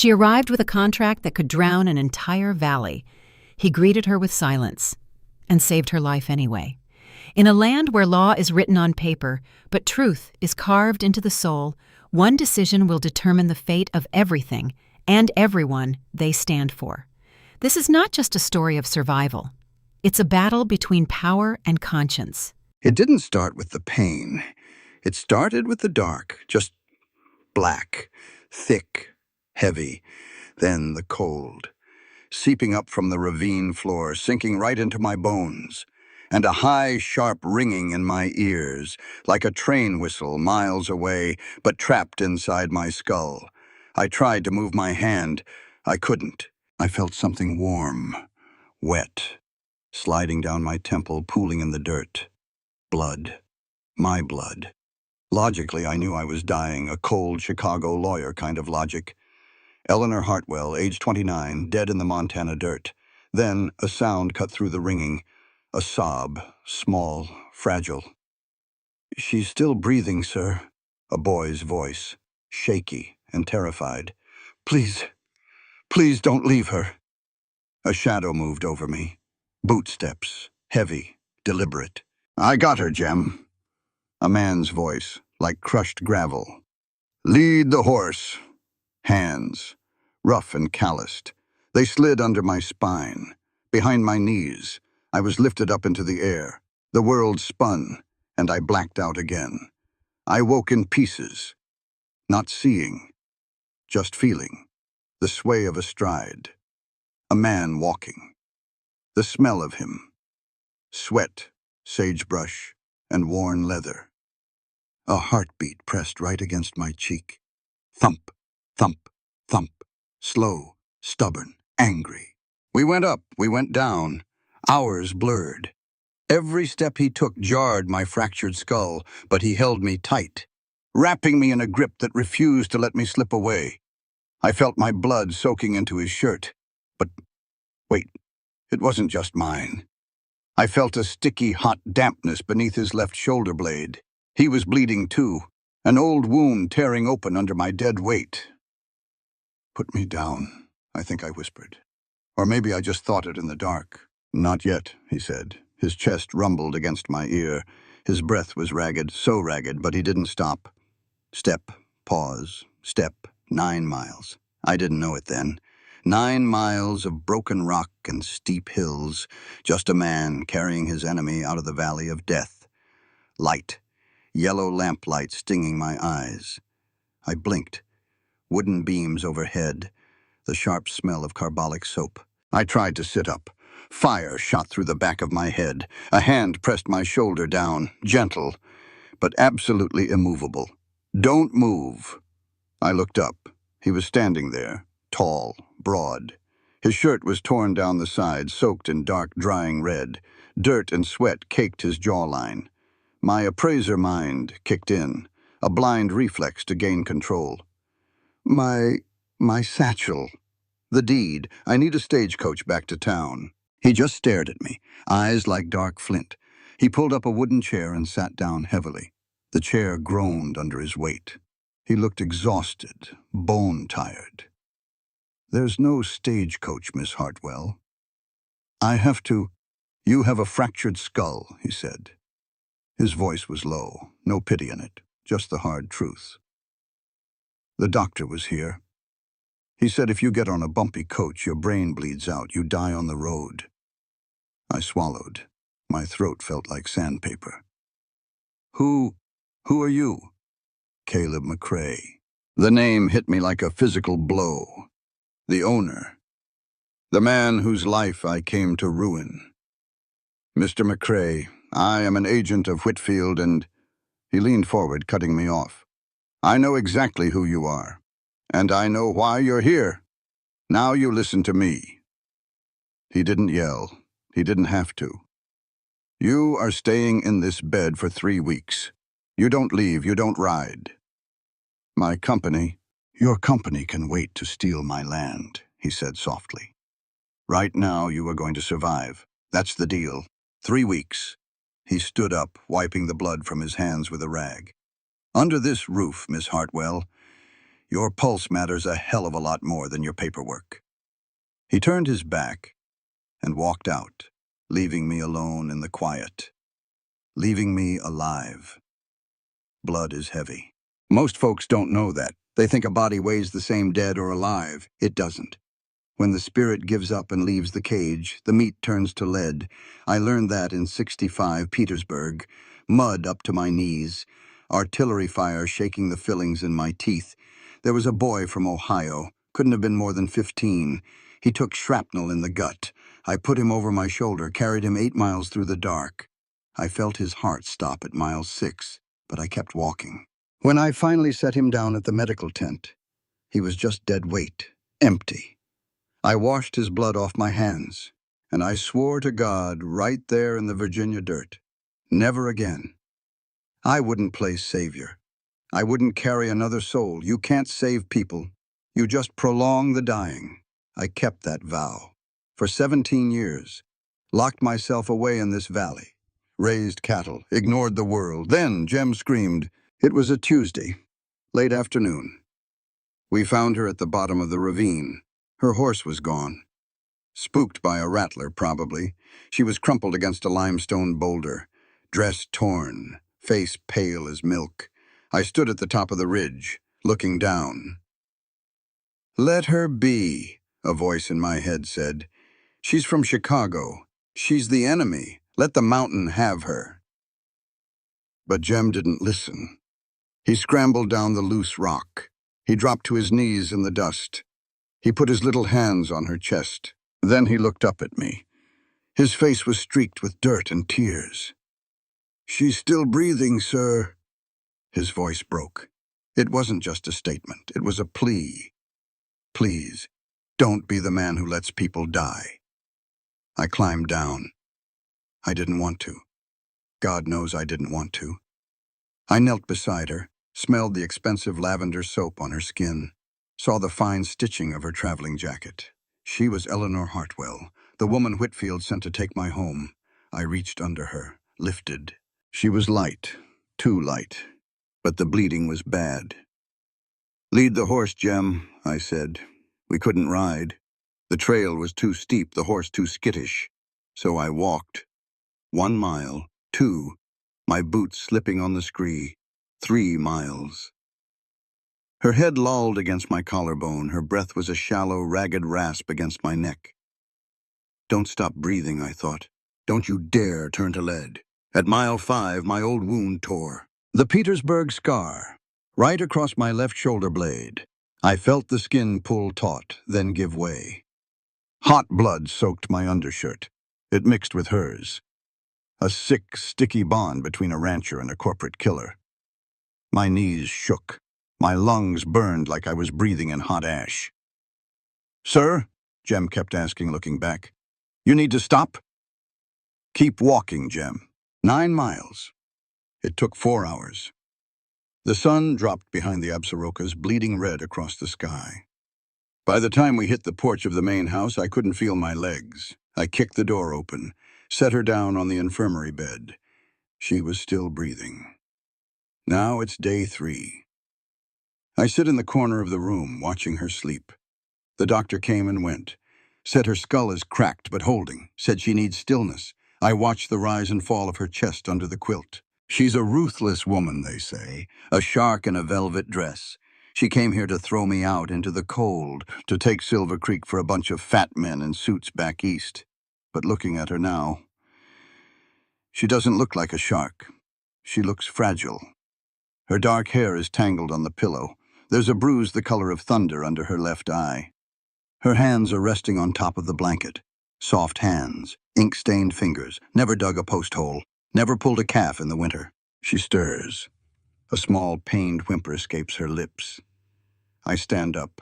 She arrived with a contract that could drown an entire valley. He greeted her with silence and saved her life anyway. In a land where law is written on paper, but truth is carved into the soul, one decision will determine the fate of everything and everyone they stand for. This is not just a story of survival. It's a battle between power and conscience. It didn't start with the pain. It started with the dark, just black, thick, heavy, then the cold, seeping up from the ravine floor, sinking right into my bones, and a high, sharp ringing in my ears, like a train whistle miles away, but trapped inside my skull. I tried to move my hand. I couldn't. I felt something warm, wet, sliding down my temple, pooling in the dirt. Blood. My blood. Logically, I knew I was dying, a cold Chicago lawyer kind of logic. Eleanor Hartwell, age 29, dead in the Montana dirt. Then a sound cut through the ringing. A sob, small, fragile. "She's still breathing, sir." A boy's voice, shaky and terrified. "Please, please don't leave her." A shadow moved over me. Boot steps, heavy, deliberate. "I got her, Jem." A man's voice, like crushed gravel. "Lead the horse." Hands, rough and calloused. They slid under my spine, behind my knees. I was lifted up into the air. The world spun, and I blacked out again. I woke in pieces, not seeing, just feeling. The sway of a stride. A man walking. The smell of him. Sweat, sagebrush, and worn leather. A heartbeat pressed right against my cheek. Thump, thump, thump. Slow, stubborn, angry. We went up, we went down. Hours blurred. Every step he took jarred my fractured skull, but he held me tight, wrapping me in a grip that refused to let me slip away. I felt my blood soaking into his shirt. But wait, it wasn't just mine. I felt a sticky, hot dampness beneath his left shoulder blade. He was bleeding too, an old wound tearing open under my dead weight. "Put me down," I think I whispered. Or maybe I just thought it in the dark. "Not yet," he said. His chest rumbled against my ear. His breath was ragged, so ragged, but he didn't stop. Step, pause, step, 9 miles. I didn't know it then. 9 miles of broken rock and steep hills, just a man carrying his enemy out of the valley of death. Light, yellow lamplight stinging my eyes. I blinked. Wooden beams overhead, the sharp smell of carbolic soap. I tried to sit up. Fire shot through the back of my head. A hand pressed my shoulder down, gentle, but absolutely immovable. "Don't move." I looked up. He was standing there, tall, broad. His shirt was torn down the side, soaked in dark, drying red. Dirt and sweat caked his jawline. My appraiser mind kicked in, a blind reflex to gain control. My satchel. The deed. I need a stagecoach back to town." He just stared at me, eyes like dark flint. He pulled up a wooden chair and sat down heavily. The chair groaned under his weight. He looked exhausted, bone-tired. "There's no stagecoach, Miss Hartwell. I have to—" "You have a fractured skull," he said. His voice was low, no pity in it, just the hard truth. "The doctor was here. He said if you get on a bumpy coach, your brain bleeds out, you die on the road." I swallowed. My throat felt like sandpaper. Who are you?" "Caleb McCrae." The name hit me like a physical blow. The owner. The man whose life I came to ruin. "Mr. McCrae, I am an agent of Whitfield and—" He leaned forward, cutting me off. "I know exactly who you are, and I know why you're here. Now you listen to me." He didn't yell. He didn't have to. "You are staying in this bed for 3 weeks. You don't leave, you don't ride. My company, your company can wait to steal my land," he said softly. "Right now you are going to survive. That's the deal. 3 weeks. He stood up, wiping the blood from his hands with a rag. "Under this roof, Miss Hartwell, Your pulse matters a hell of a lot more than your paperwork." He turned his back and walked out, leaving me alone in the quiet, leaving me alive. Blood is heavy. Most folks don't know that. They think a body weighs the same dead or alive. It doesn't. When the spirit gives up and leaves the cage, the meat turns to lead. I learned that in '65 Petersburg. Mud up to my knees, artillery fire shaking the fillings in my teeth. There was a boy from Ohio, couldn't have been more than 15. He took shrapnel in the gut. I put him over my shoulder, carried him 8 miles through the dark. I felt his heart stop at mile 6, but I kept walking. When I finally set him down at the medical tent, he was just dead weight, empty. I washed his blood off my hands, and I swore to God right there in the Virginia dirt, never again. I wouldn't play savior. I wouldn't carry another soul. You can't save people. You just prolong the dying. I kept that vow. For 17 years, locked myself away in this valley, raised cattle, ignored the world. Then Jem screamed. It was a Tuesday, late afternoon. We found her at the bottom of the ravine. Her horse was gone. Spooked by a rattler, probably. She was crumpled against a limestone boulder, dress torn, face pale as milk. I stood at the top of the ridge, looking down. "Let her be," a voice in my head said. "She's from Chicago. She's the enemy. Let the mountain have her." But Jem didn't listen. He scrambled down the loose rock. He dropped to his knees in the dust. He put his little hands on her chest. Then he looked up at me. His face was streaked with dirt and tears. "She's still breathing, sir." His voice broke. It wasn't just a statement. It was a plea. "Please, don't be the man who lets people die." I climbed down. I didn't want to. God knows I didn't want to. I knelt beside her, smelled the expensive lavender soap on her skin, saw the fine stitching of her traveling jacket. She was Eleanor Hartwell, the woman Whitfield sent to take my home. I reached under her, lifted. She was light, too light, but the bleeding was bad. "Lead the horse, Jem," I said. We couldn't ride. The trail was too steep, the horse too skittish. So I walked. 1 mile, 2, my boots slipping on the scree. 3 miles. Her head lolled against my collarbone. Her breath was a shallow, ragged rasp against my neck. Don't stop breathing, I thought. Don't you dare turn to lead. At mile 5, my old wound tore. The Petersburg scar, right across my left shoulder blade. I felt the skin pull taut, then give way. Hot blood soaked my undershirt. It mixed with hers. A sick, sticky bond between a rancher and a corporate killer. My knees shook. My lungs burned like I was breathing in hot ash. "Sir?" Jem kept asking, looking back. "You need to stop?" "Keep walking, Jem. 9 miles. It took 4 hours. The sun dropped behind the Absarokas, bleeding red across the sky. By the time we hit the porch of the main house, I couldn't feel my legs. I kicked the door open, set her down on the infirmary bed. She was still breathing. Now it's day 3. I sit in the corner of the room, watching her sleep. The doctor came and went. Said her skull is cracked but holding. Said she needs stillness. I watched the rise and fall of her chest under the quilt. She's a ruthless woman, they say. A shark in a velvet dress. She came here to throw me out into the cold, to take Silver Creek for a bunch of fat men in suits back east. But looking at her now, she doesn't look like a shark. She looks fragile. Her dark hair is tangled on the pillow. There's a bruise the color of thunder under her left eye. Her hands are resting on top of the blanket. Soft hands, ink-stained fingers, never dug a post hole, never pulled a calf in the winter. She stirs. A small, pained whimper escapes her lips. I stand up.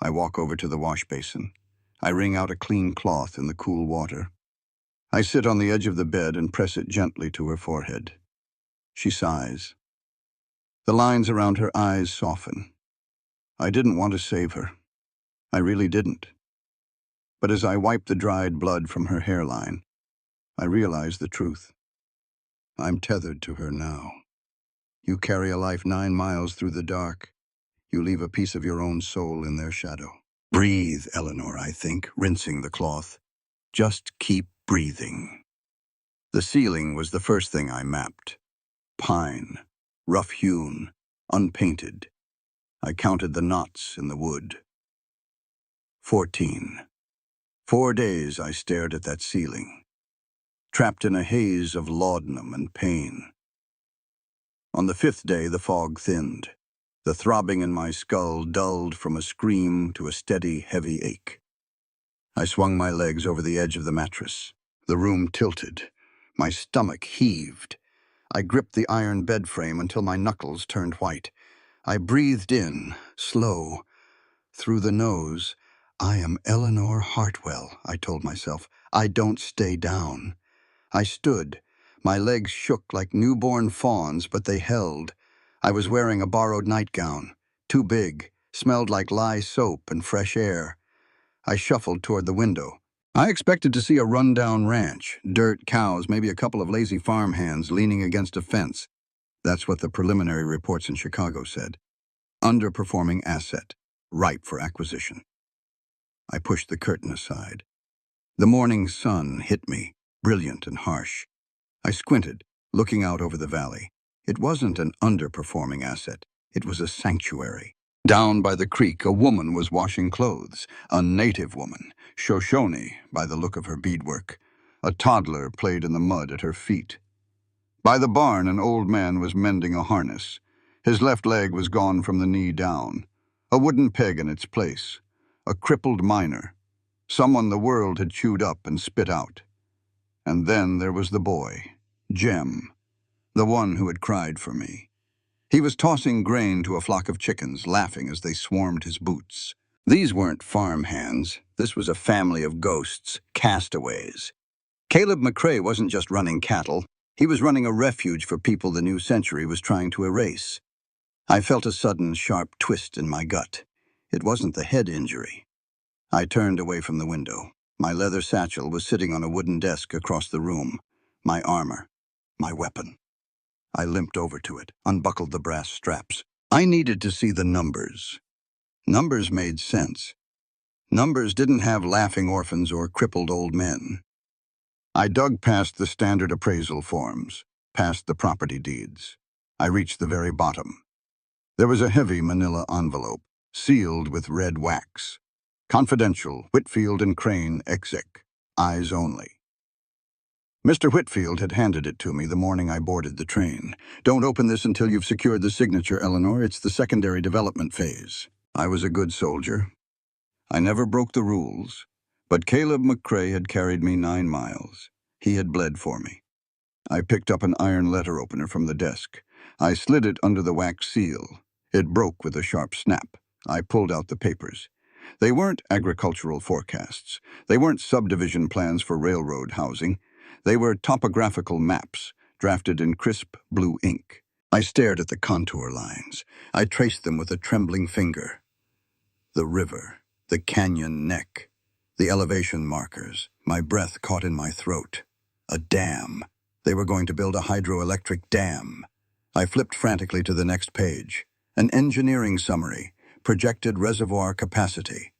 I walk over to the wash basin. I wring out a clean cloth in the cool water. I sit on the edge of the bed and press it gently to her forehead. She sighs. The lines around her eyes soften. I didn't want to save her. I really didn't. But as I wipe the dried blood from her hairline, I realize the truth. I'm tethered to her now. You carry a life 9 miles through the dark. You leave a piece of your own soul in their shadow. Breathe, Eleanor, I think, rinsing the cloth. Just keep breathing. The ceiling was the first thing I mapped. Pine, rough-hewn, unpainted. I counted the knots in the wood. 14. 4 days I stared at that ceiling, trapped in a haze of laudanum and pain. On the 5th day, the fog thinned. The throbbing in my skull dulled from a scream to a steady, heavy ache. I swung my legs over the edge of the mattress. The room tilted. My stomach heaved. I gripped the iron bed frame until my knuckles turned white. I breathed in, slow, through the nose. I am Eleanor Hartwell, I told myself. I don't stay down. I stood. My legs shook like newborn fawns, but they held. I was wearing a borrowed nightgown, too big, smelled like lye soap and fresh air. I shuffled toward the window. I expected to see a run-down ranch, dirt, cows, maybe a couple of lazy farmhands leaning against a fence. That's what the preliminary reports in Chicago said. Underperforming asset, ripe for acquisition. I pushed the curtain aside. The morning sun hit me, brilliant and harsh. I squinted, looking out over the valley. It wasn't an underperforming asset. It was a sanctuary. Down by the creek, a woman was washing clothes, a native woman, Shoshone by the look of her beadwork. A toddler played in the mud at her feet. By the barn, an old man was mending a harness. His left leg was gone from the knee down. A wooden peg in its place. A crippled miner. Someone the world had chewed up and spit out. And then there was the boy, Jem, the one who had cried for me. He was tossing grain to a flock of chickens, laughing as they swarmed his boots. These weren't farm hands. This was a family of ghosts, castaways. Caleb McCrae wasn't just running cattle. He was running a refuge for people the new century was trying to erase. I felt a sudden, sharp twist in my gut. It wasn't the head injury. I turned away from the window. My leather satchel was sitting on a wooden desk across the room. My armor. My weapon. I limped over to it, unbuckled the brass straps. I needed to see the numbers. Numbers made sense. Numbers didn't have laughing orphans or crippled old men. I dug past the standard appraisal forms, past the property deeds. I reached the very bottom. There was a heavy manila envelope, sealed with red wax. Confidential, Whitfield and Crane, exec. Eyes only. Mr. Whitfield had handed it to me the morning I boarded the train. Don't open this until you've secured the signature, Eleanor. It's the secondary development phase. I was a good soldier. I never broke the rules. But Caleb McCrae had carried me 9 miles. He had bled for me. I picked up an iron letter opener from the desk. I slid it under the wax seal. It broke with a sharp snap. I pulled out the papers. They weren't agricultural forecasts. They weren't subdivision plans for railroad housing. They were topographical maps, drafted in crisp blue ink. I stared at the contour lines. I traced them with a trembling finger. The river, the canyon neck, the elevation markers. My breath caught in my throat. A dam. They were going to build a hydroelectric dam. I flipped frantically to the next page. An engineering summary, projected reservoir capacity.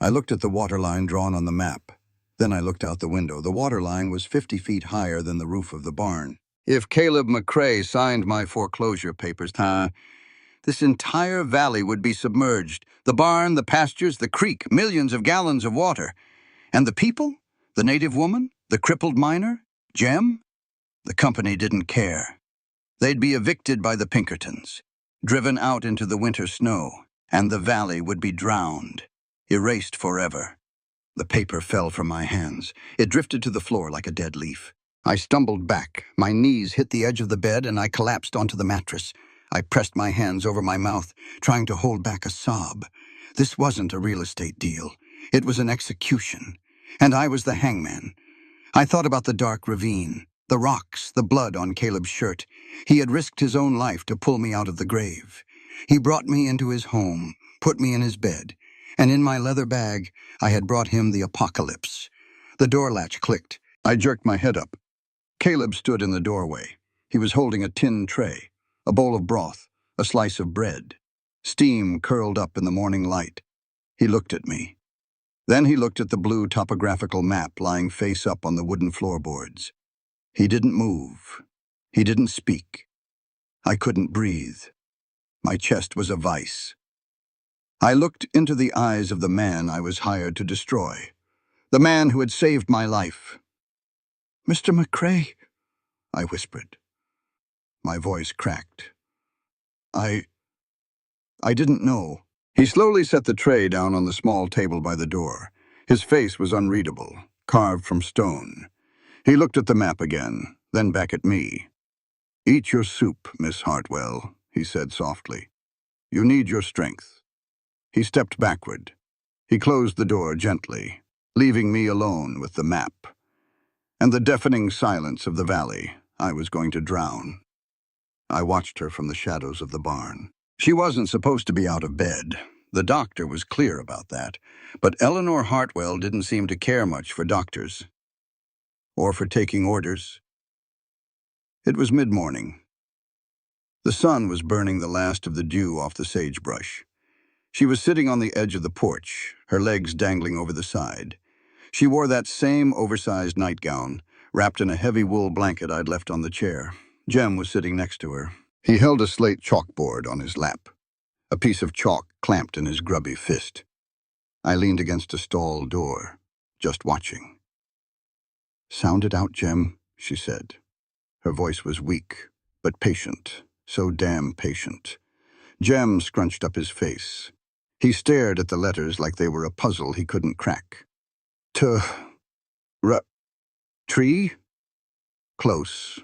I looked at the waterline drawn on the map. Then I looked out the window. The waterline was 50 feet higher than the roof of the barn. If Caleb McCrae signed my foreclosure papers, this entire valley would be submerged. The barn, the pastures, the creek, millions of gallons of water. And the people? The native woman? The crippled miner? Jem? The company didn't care. They'd be evicted by the Pinkertons, driven out into the winter snow, and the valley would be drowned, erased forever. The paper fell from my hands. It drifted to the floor like a dead leaf. I stumbled back. My knees hit the edge of the bed, and I collapsed onto the mattress. I pressed my hands over my mouth, trying to hold back a sob. This wasn't a real estate deal. It was an execution. And I was the hangman. I thought about the dark ravine, the rocks, the blood on Caleb's shirt. He had risked his own life to pull me out of the grave. He brought me into his home, put me in his bed, and in my leather bag, I had brought him the apocalypse. The door latch clicked. I jerked my head up. Caleb stood in the doorway. He was holding a tin tray, a bowl of broth, a slice of bread. Steam curled up in the morning light. He looked at me. Then he looked at the blue topographical map lying face up on the wooden floorboards. He didn't move. He didn't speak. I couldn't breathe. My chest was a vice. I looked into the eyes of the man I was hired to destroy. The man who had saved my life. "Mr. McCrae," I whispered. My voice cracked. I didn't know. He slowly set the tray down on the small table by the door. His face was unreadable, carved from stone. He looked at the map again, then back at me. "Eat your soup, Miss Hartwell," he said softly. "You need your strength." He stepped backward. He closed the door gently, leaving me alone with the map. And the deafening silence of the valley. I was going to drown. I watched her from the shadows of the barn. She wasn't supposed to be out of bed. The doctor was clear about that. But Eleanor Hartwell didn't seem to care much for doctors. Or for taking orders. It was mid-morning. The sun was burning the last of the dew off the sagebrush. She was sitting on the edge of the porch, her legs dangling over the side. She wore that same oversized nightgown, wrapped in a heavy wool blanket I'd left on the chair. Jem was sitting next to her. He held a slate chalkboard on his lap, a piece of chalk clamped in his grubby fist. I leaned against a stall door, just watching. "Sound it out, Jem," she said. Her voice was weak, but patient, so damn patient. Jem scrunched up his face. He stared at the letters like they were a puzzle he couldn't crack. Tree? Close.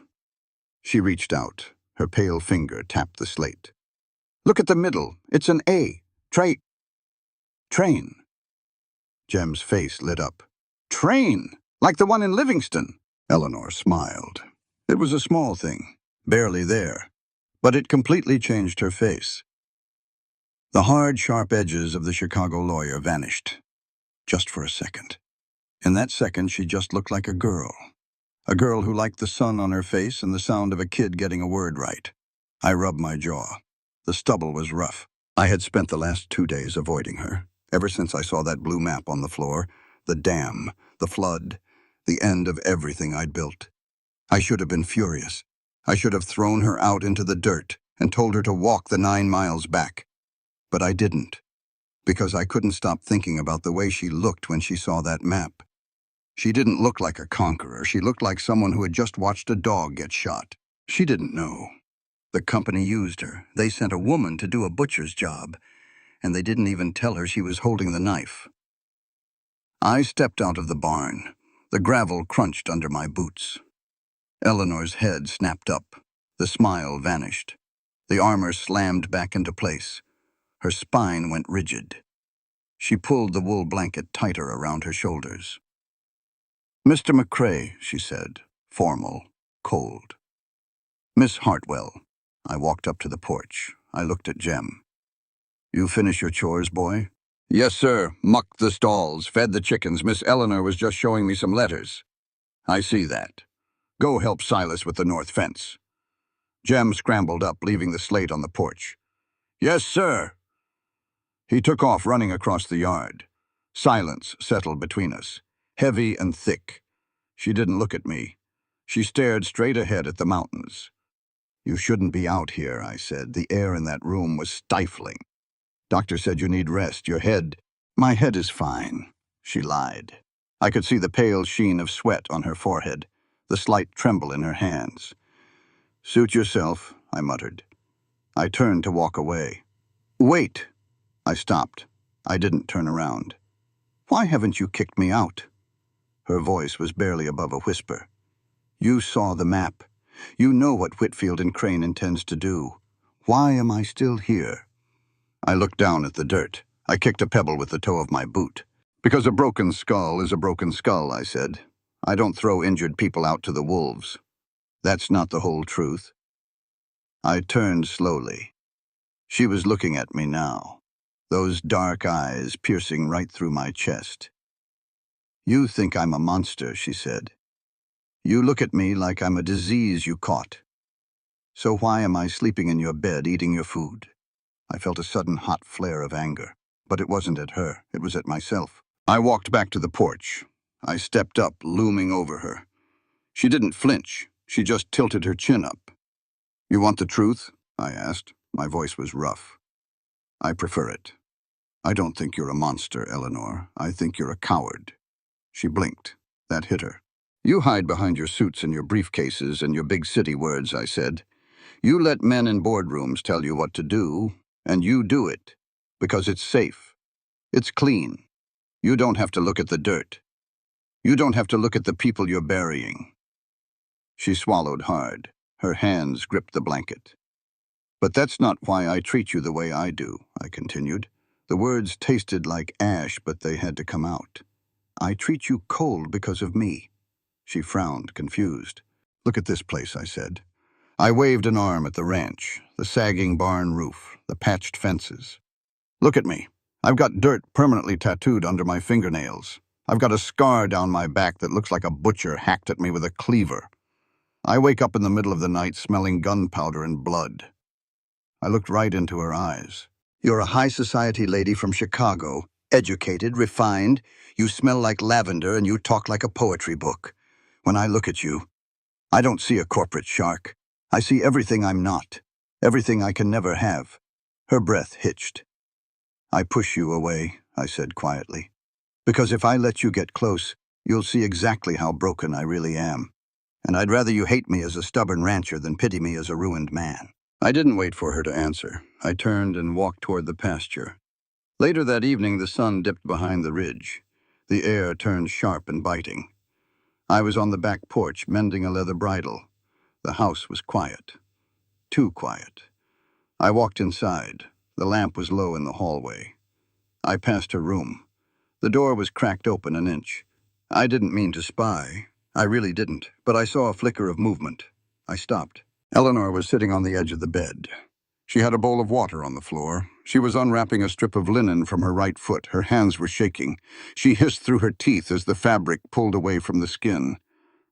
She reached out. Her pale finger tapped the slate. "Look at the middle. It's an A. Train." Jem's face lit up. "Train? Like the one in Livingston?" Eleanor smiled. It was a small thing, barely there, but it completely changed her face. The hard, sharp edges of the Chicago lawyer vanished, just for a second. In that second, she just looked like a girl who liked the sun on her face and the sound of a kid getting a word right. I rubbed my jaw. The stubble was rough. I had spent the last 2 days avoiding her, ever since I saw that blue map on the floor, the dam, the flood, the end of everything I'd built. I should have been furious. I should have thrown her out into the dirt and told her to walk the 9 miles back. But I didn't, because I couldn't stop thinking about the way she looked when she saw that map. She didn't look like a conqueror. She looked like someone who had just watched a dog get shot. She didn't know. The company used her. They sent a woman to do a butcher's job, and they didn't even tell her she was holding the knife. I stepped out of the barn. The gravel crunched under my boots. Eleanor's head snapped up. The smile vanished. The armor slammed back into place. Her spine went rigid. She pulled the wool blanket tighter around her shoulders. "Mr. McCrae," she said, formal, cold. "Miss Hartwell." I walked up to the porch. I looked at Jem. "You finish your chores, boy?" "Yes, sir. Mucked the stalls, fed the chickens. Miss Eleanor was just showing me some letters." "I see that. Go help Silas with the north fence." Jem scrambled up, leaving the slate on the porch. "Yes, sir." He took off, running across the yard. Silence settled between us, heavy and thick. She didn't look at me. She stared straight ahead at the mountains. "You shouldn't be out here," I said. "The air in that room was stifling. Doctor said you need rest. Your head—" "My head is fine," she lied. I could see the pale sheen of sweat on her forehead, the slight tremble in her hands. "Suit yourself," I muttered. I turned to walk away. "Wait!" I stopped. I didn't turn around. "Why haven't you kicked me out?" Her voice was barely above a whisper. "You saw the map. You know what Whitfield and Crane intends to do. Why am I still here?" I looked down at the dirt. I kicked a pebble with the toe of my boot. "Because a broken skull is a broken skull," I said. "I don't throw injured people out to the wolves. That's not the whole truth." I turned slowly. She was looking at me now, those dark eyes piercing right through my chest. "You think I'm a monster," she said. "You look at me like I'm a disease you caught. So why am I sleeping in your bed, eating your food?" I felt a sudden hot flare of anger. But it wasn't at her, it was at myself. I walked back to the porch. I stepped up, looming over her. She didn't flinch. She just tilted her chin up. "You want the truth?" I asked. My voice was rough. "I prefer it. I don't think you're a monster, Eleanor. I think you're a coward." She blinked. That hit her. "You hide behind your suits and your briefcases and your big city words," I said. "You let men in boardrooms tell you what to do, and you do it. Because it's safe. It's clean. You don't have to look at the dirt. You don't have to look at the people you're burying." She swallowed hard. Her hands gripped the blanket. "But that's not why I treat you the way I do," I continued. The words tasted like ash, but they had to come out. "I treat you cold because of me." She frowned, confused. "Look at this place," I said. I waved an arm at the ranch, the sagging barn roof, the patched fences. "Look at me. I've got dirt permanently tattooed under my fingernails. I've got a scar down my back that looks like a butcher hacked at me with a cleaver. I wake up in the middle of the night smelling gunpowder and blood." I looked right into her eyes. "You're a high society lady from Chicago, educated, refined. You smell like lavender and you talk like a poetry book. When I look at you, I don't see a corporate shark. I see everything I'm not, everything I can never have." Her breath hitched. "I push you away," I said quietly. "Because if I let you get close, you'll see exactly how broken I really am. And I'd rather you hate me as a stubborn rancher than pity me as a ruined man." I didn't wait for her to answer. I turned and walked toward the pasture. Later that evening, the sun dipped behind the ridge. The air turned sharp and biting. I was on the back porch, mending a leather bridle. The house was quiet. Too quiet. I walked inside. The lamp was low in the hallway. I passed her room. The door was cracked open an inch. I didn't mean to spy. I really didn't, but I saw a flicker of movement. I stopped. Eleanor was sitting on the edge of the bed. She had a bowl of water on the floor. She was unwrapping a strip of linen from her right foot. Her hands were shaking. She hissed through her teeth as the fabric pulled away from the skin.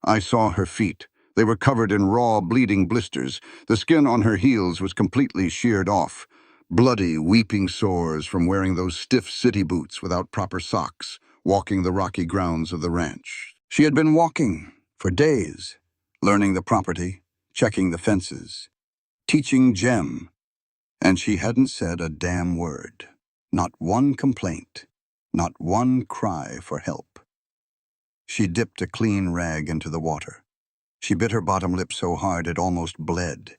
I saw her feet. They were covered in raw, bleeding blisters. The skin on her heels was completely sheared off. Bloody, weeping sores from wearing those stiff city boots without proper socks, walking the rocky grounds of the ranch. She had been walking for days, learning the property, checking the fences, teaching Jem, and she hadn't said a damn word. Not one complaint, not one cry for help. She dipped a clean rag into the water. She bit her bottom lip so hard it almost bled.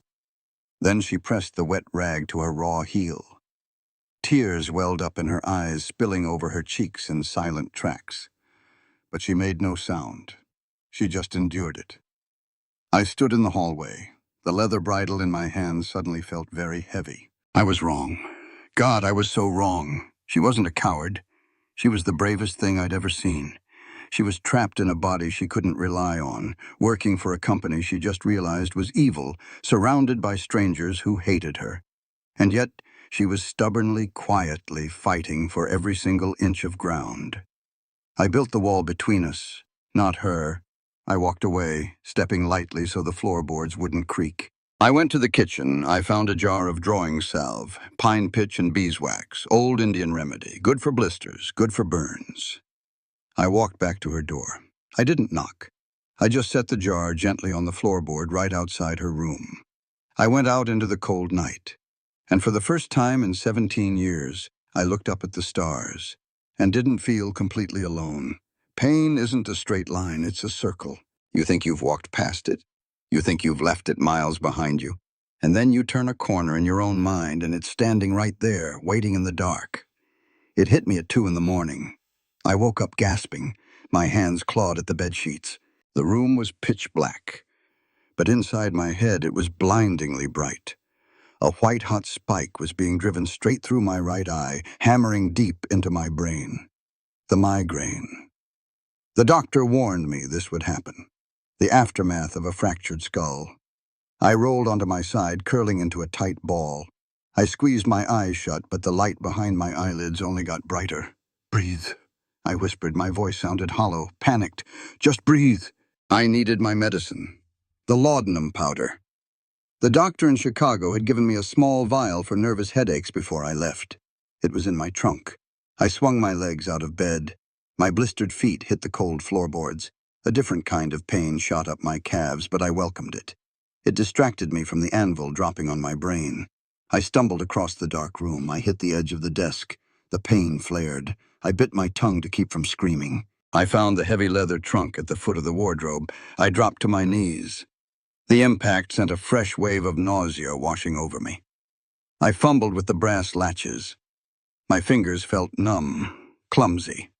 Then she pressed the wet rag to her raw heel. Tears welled up in her eyes, spilling over her cheeks in silent tracks. But she made no sound. She just endured it. I stood in the hallway. The leather bridle in my hand suddenly felt very heavy. I was wrong. God, I was so wrong. She wasn't a coward. She was the bravest thing I'd ever seen. She was trapped in a body she couldn't rely on, working for a company she just realized was evil, surrounded by strangers who hated her. And yet, she was stubbornly, quietly fighting for every single inch of ground. I built the wall between us, not her. I walked away, stepping lightly so the floorboards wouldn't creak. I went to the kitchen. I found a jar of drawing salve, pine pitch and beeswax, old Indian remedy, good for blisters, good for burns. I walked back to her door. I didn't knock. I just set the jar gently on the floorboard right outside her room. I went out into the cold night, and for the first time in 17 years, I looked up at the stars and didn't feel completely alone. Pain isn't a straight line, it's a circle. You think you've walked past it. You think you've left it miles behind you. And then you turn a corner in your own mind and it's standing right there, waiting in the dark. It hit me at 2 in the morning. I woke up gasping. My hands clawed at the bedsheets. The room was pitch black, but inside my head it was blindingly bright. A white-hot spike was being driven straight through my right eye, hammering deep into my brain. The migraine. The doctor warned me this would happen. The aftermath of a fractured skull. I rolled onto my side, curling into a tight ball. I squeezed my eyes shut, but the light behind my eyelids only got brighter. "Breathe," I whispered. My voice sounded hollow, panicked. "Just breathe." I needed my medicine. The laudanum powder. The doctor in Chicago had given me a small vial for nervous headaches before I left. It was in my trunk. I swung my legs out of bed. My blistered feet hit the cold floorboards. A different kind of pain shot up my calves, but I welcomed it. It distracted me from the anvil dropping on my brain. I stumbled across the dark room. I hit the edge of the desk. The pain flared. I bit my tongue to keep from screaming. I found the heavy leather trunk at the foot of the wardrobe. I dropped to my knees. The impact sent a fresh wave of nausea washing over me. I fumbled with the brass latches. My fingers felt numb, clumsy.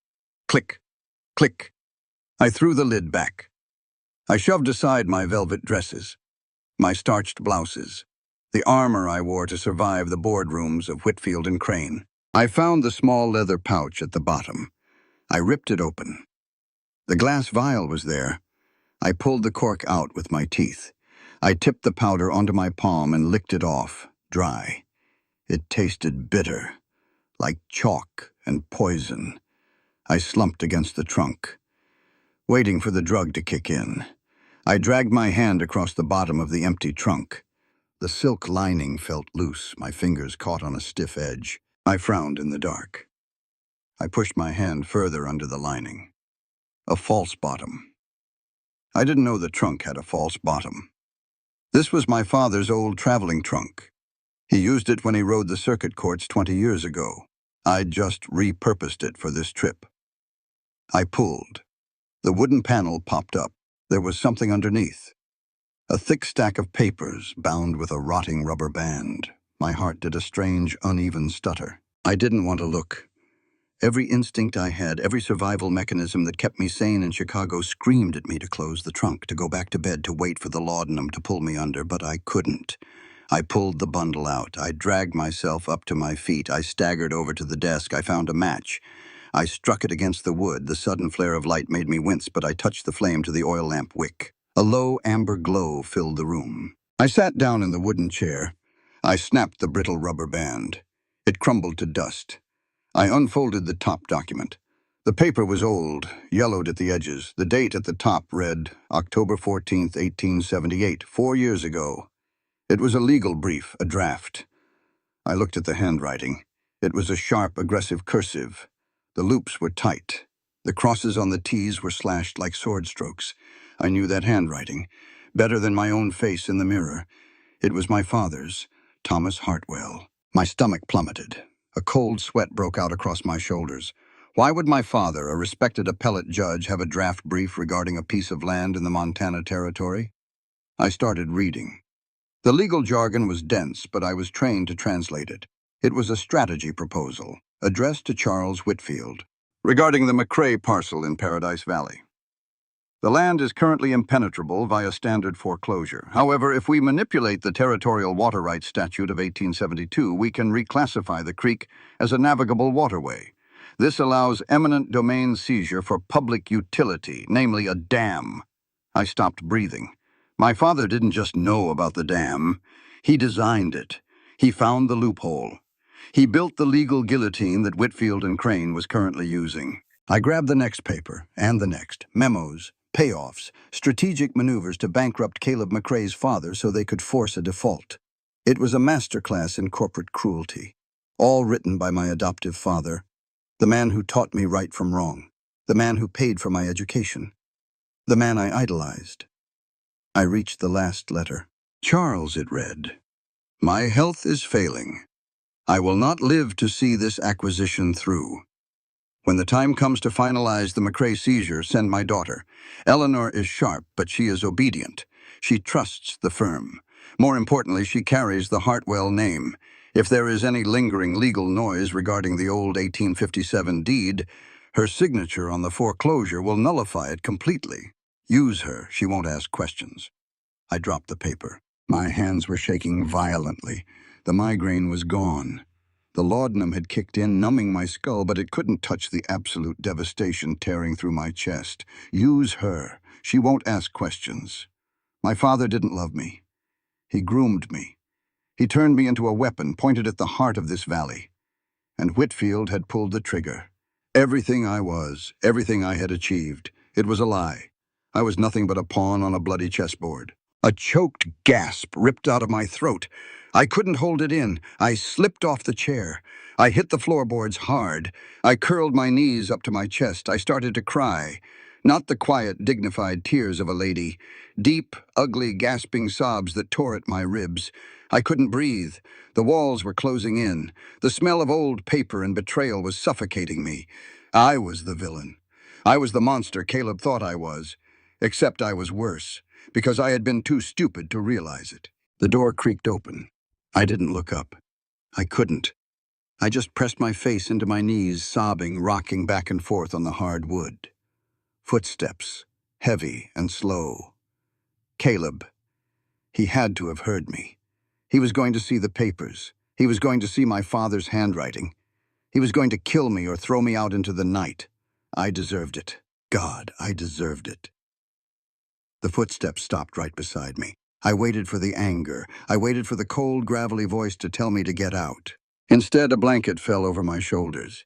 Click, click. I threw the lid back. I shoved aside my velvet dresses, my starched blouses, the armor I wore to survive the boardrooms of Whitfield and Crane. I found the small leather pouch at the bottom. I ripped it open. The glass vial was there. I pulled the cork out with my teeth. I tipped the powder onto my palm and licked it off, dry. It tasted bitter, like chalk and poison. I slumped against the trunk, waiting for the drug to kick in. I dragged my hand across the bottom of the empty trunk. The silk lining felt loose, my fingers caught on a stiff edge. I frowned in the dark. I pushed my hand further under the lining. A false bottom. I didn't know the trunk had a false bottom. This was my father's old traveling trunk. He used it when he rode the circuit courts 20 years ago. I'd just repurposed it for this trip. I pulled. The wooden panel popped up. There was something underneath. A thick stack of papers bound with a rotting rubber band. My heart did a strange, uneven stutter. I didn't want to look. Every instinct I had, every survival mechanism that kept me sane in Chicago screamed at me to close the trunk, to go back to bed, to wait for the laudanum to pull me under, but I couldn't. I pulled the bundle out. I dragged myself up to my feet. I staggered over to the desk. I found a match. I struck it against the wood. The sudden flare of light made me wince, but I touched the flame to the oil lamp wick. A low amber glow filled the room. I sat down in the wooden chair. I snapped the brittle rubber band. It crumbled to dust. I unfolded the top document. The paper was old, yellowed at the edges. The date at the top read October 14th, 1878, 4 years ago. It was a legal brief, a draft. I looked at the handwriting. It was a sharp, aggressive cursive. The loops were tight. The crosses on the T's were slashed like sword strokes. I knew that handwriting, better than my own face in the mirror. It was my father's, Thomas Hartwell. My stomach plummeted. A cold sweat broke out across my shoulders. Why would my father, a respected appellate judge, have a draft brief regarding a piece of land in the Montana Territory? I started reading. The legal jargon was dense, but I was trained to translate it. It was a strategy proposal, addressed to Charles Whitfield, regarding the McCrae parcel in Paradise Valley. The land is currently impenetrable via standard foreclosure. However, if we manipulate the Territorial Water Rights Statute of 1872, we can reclassify the creek as a navigable waterway. This allows eminent domain seizure for public utility, namely a dam. I stopped breathing. My father didn't just know about the dam. He designed it. He found the loophole. He built the legal guillotine that Whitfield and Crane was currently using. I grabbed the next paper, and the next. Memos, payoffs, strategic maneuvers to bankrupt Caleb McCrae's father so they could force a default. It was a masterclass in corporate cruelty, all written by my adoptive father, the man who taught me right from wrong, the man who paid for my education, the man I idolized. I reached the last letter. Charles, it read. My health is failing. I will not live to see this acquisition through. When the time comes to finalize the McCrae seizure, send my daughter. Eleanor is sharp, but she is obedient. She trusts the firm. More importantly, she carries the Hartwell name. If there is any lingering legal noise regarding the old 1857 deed, her signature on the foreclosure will nullify it completely. Use her. She won't ask questions. I dropped the paper. My hands were shaking violently. The migraine was gone. The laudanum had kicked in, numbing my skull, but it couldn't touch the absolute devastation tearing through my chest. Use her. She won't ask questions. My father didn't love me. He groomed me. He turned me into a weapon pointed at the heart of this valley. And Whitfield had pulled the trigger. Everything I was, everything I had achieved, it was a lie. I was nothing but a pawn on a bloody chessboard. A choked gasp ripped out of my throat. I couldn't hold it in. I slipped off the chair. I hit the floorboards hard. I curled my knees up to my chest. I started to cry. Not the quiet, dignified tears of a lady. Deep, ugly, gasping sobs that tore at my ribs. I couldn't breathe. The walls were closing in. The smell of old paper and betrayal was suffocating me. I was the villain. I was the monster Caleb thought I was. Except I was worse, because I had been too stupid to realize it. The door creaked open. I didn't look up. I couldn't. I just pressed my face into my knees, sobbing, rocking back and forth on the hard wood. Footsteps, heavy and slow. Caleb. He had to have heard me. He was going to see the papers. He was going to see my father's handwriting. He was going to kill me or throw me out into the night. I deserved it. God, I deserved it. The footsteps stopped right beside me. I waited for the anger. I waited for the cold, gravelly voice to tell me to get out. Instead, a blanket fell over my shoulders.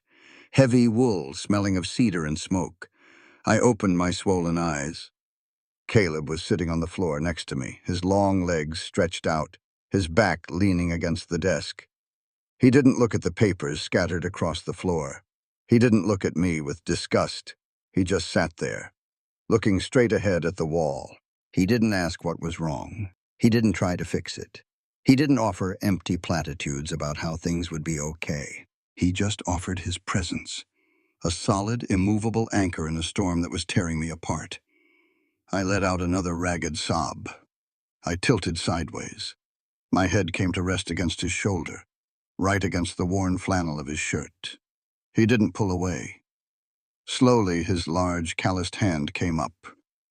Heavy wool, smelling of cedar and smoke. I opened my swollen eyes. Caleb was sitting on the floor next to me, his long legs stretched out, his back leaning against the desk. He didn't look at the papers scattered across the floor. He didn't look at me with disgust. He just sat there, looking straight ahead at the wall. He didn't ask what was wrong. He didn't try to fix it. He didn't offer empty platitudes about how things would be okay. He just offered his presence, a solid, immovable anchor in a storm that was tearing me apart. I let out another ragged sob. I tilted sideways. My head came to rest against his shoulder, right against the worn flannel of his shirt. He didn't pull away. Slowly, his large, calloused hand came up.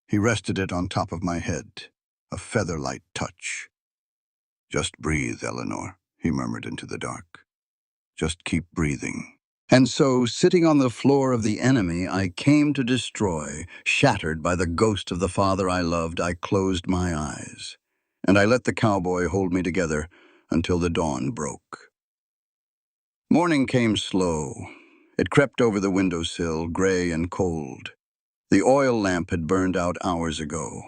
He rested it on top of my head, a feather-light touch. "Just breathe, Eleanor," he murmured into the dark. "Just keep breathing." And so, sitting on the floor of the enemy I came to destroy, shattered by the ghost of the father I loved, I closed my eyes. And I let the cowboy hold me together until the dawn broke. Morning came slow. It crept over the windowsill, gray and cold. The oil lamp had burned out hours ago.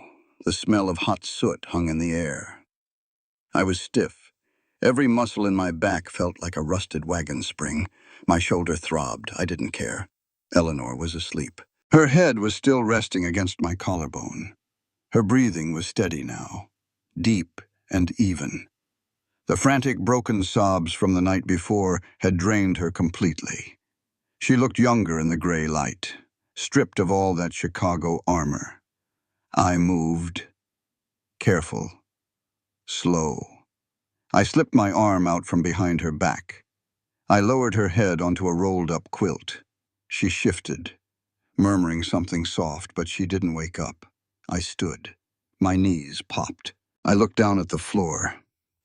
The smell of hot soot hung in the air. I was stiff. Every muscle in my back felt like a rusted wagon spring. My shoulder throbbed. I didn't care. Eleanor was asleep. Her head was still resting against my collarbone. Her breathing was steady now, deep and even. The frantic, broken sobs from the night before had drained her completely. She looked younger in the gray light, stripped of all that Chicago armor. I moved, careful, slow. I slipped my arm out from behind her back. I lowered her head onto a rolled-up quilt. She shifted, murmuring something soft, but she didn't wake up. I stood. My knees popped. I looked down at the floor.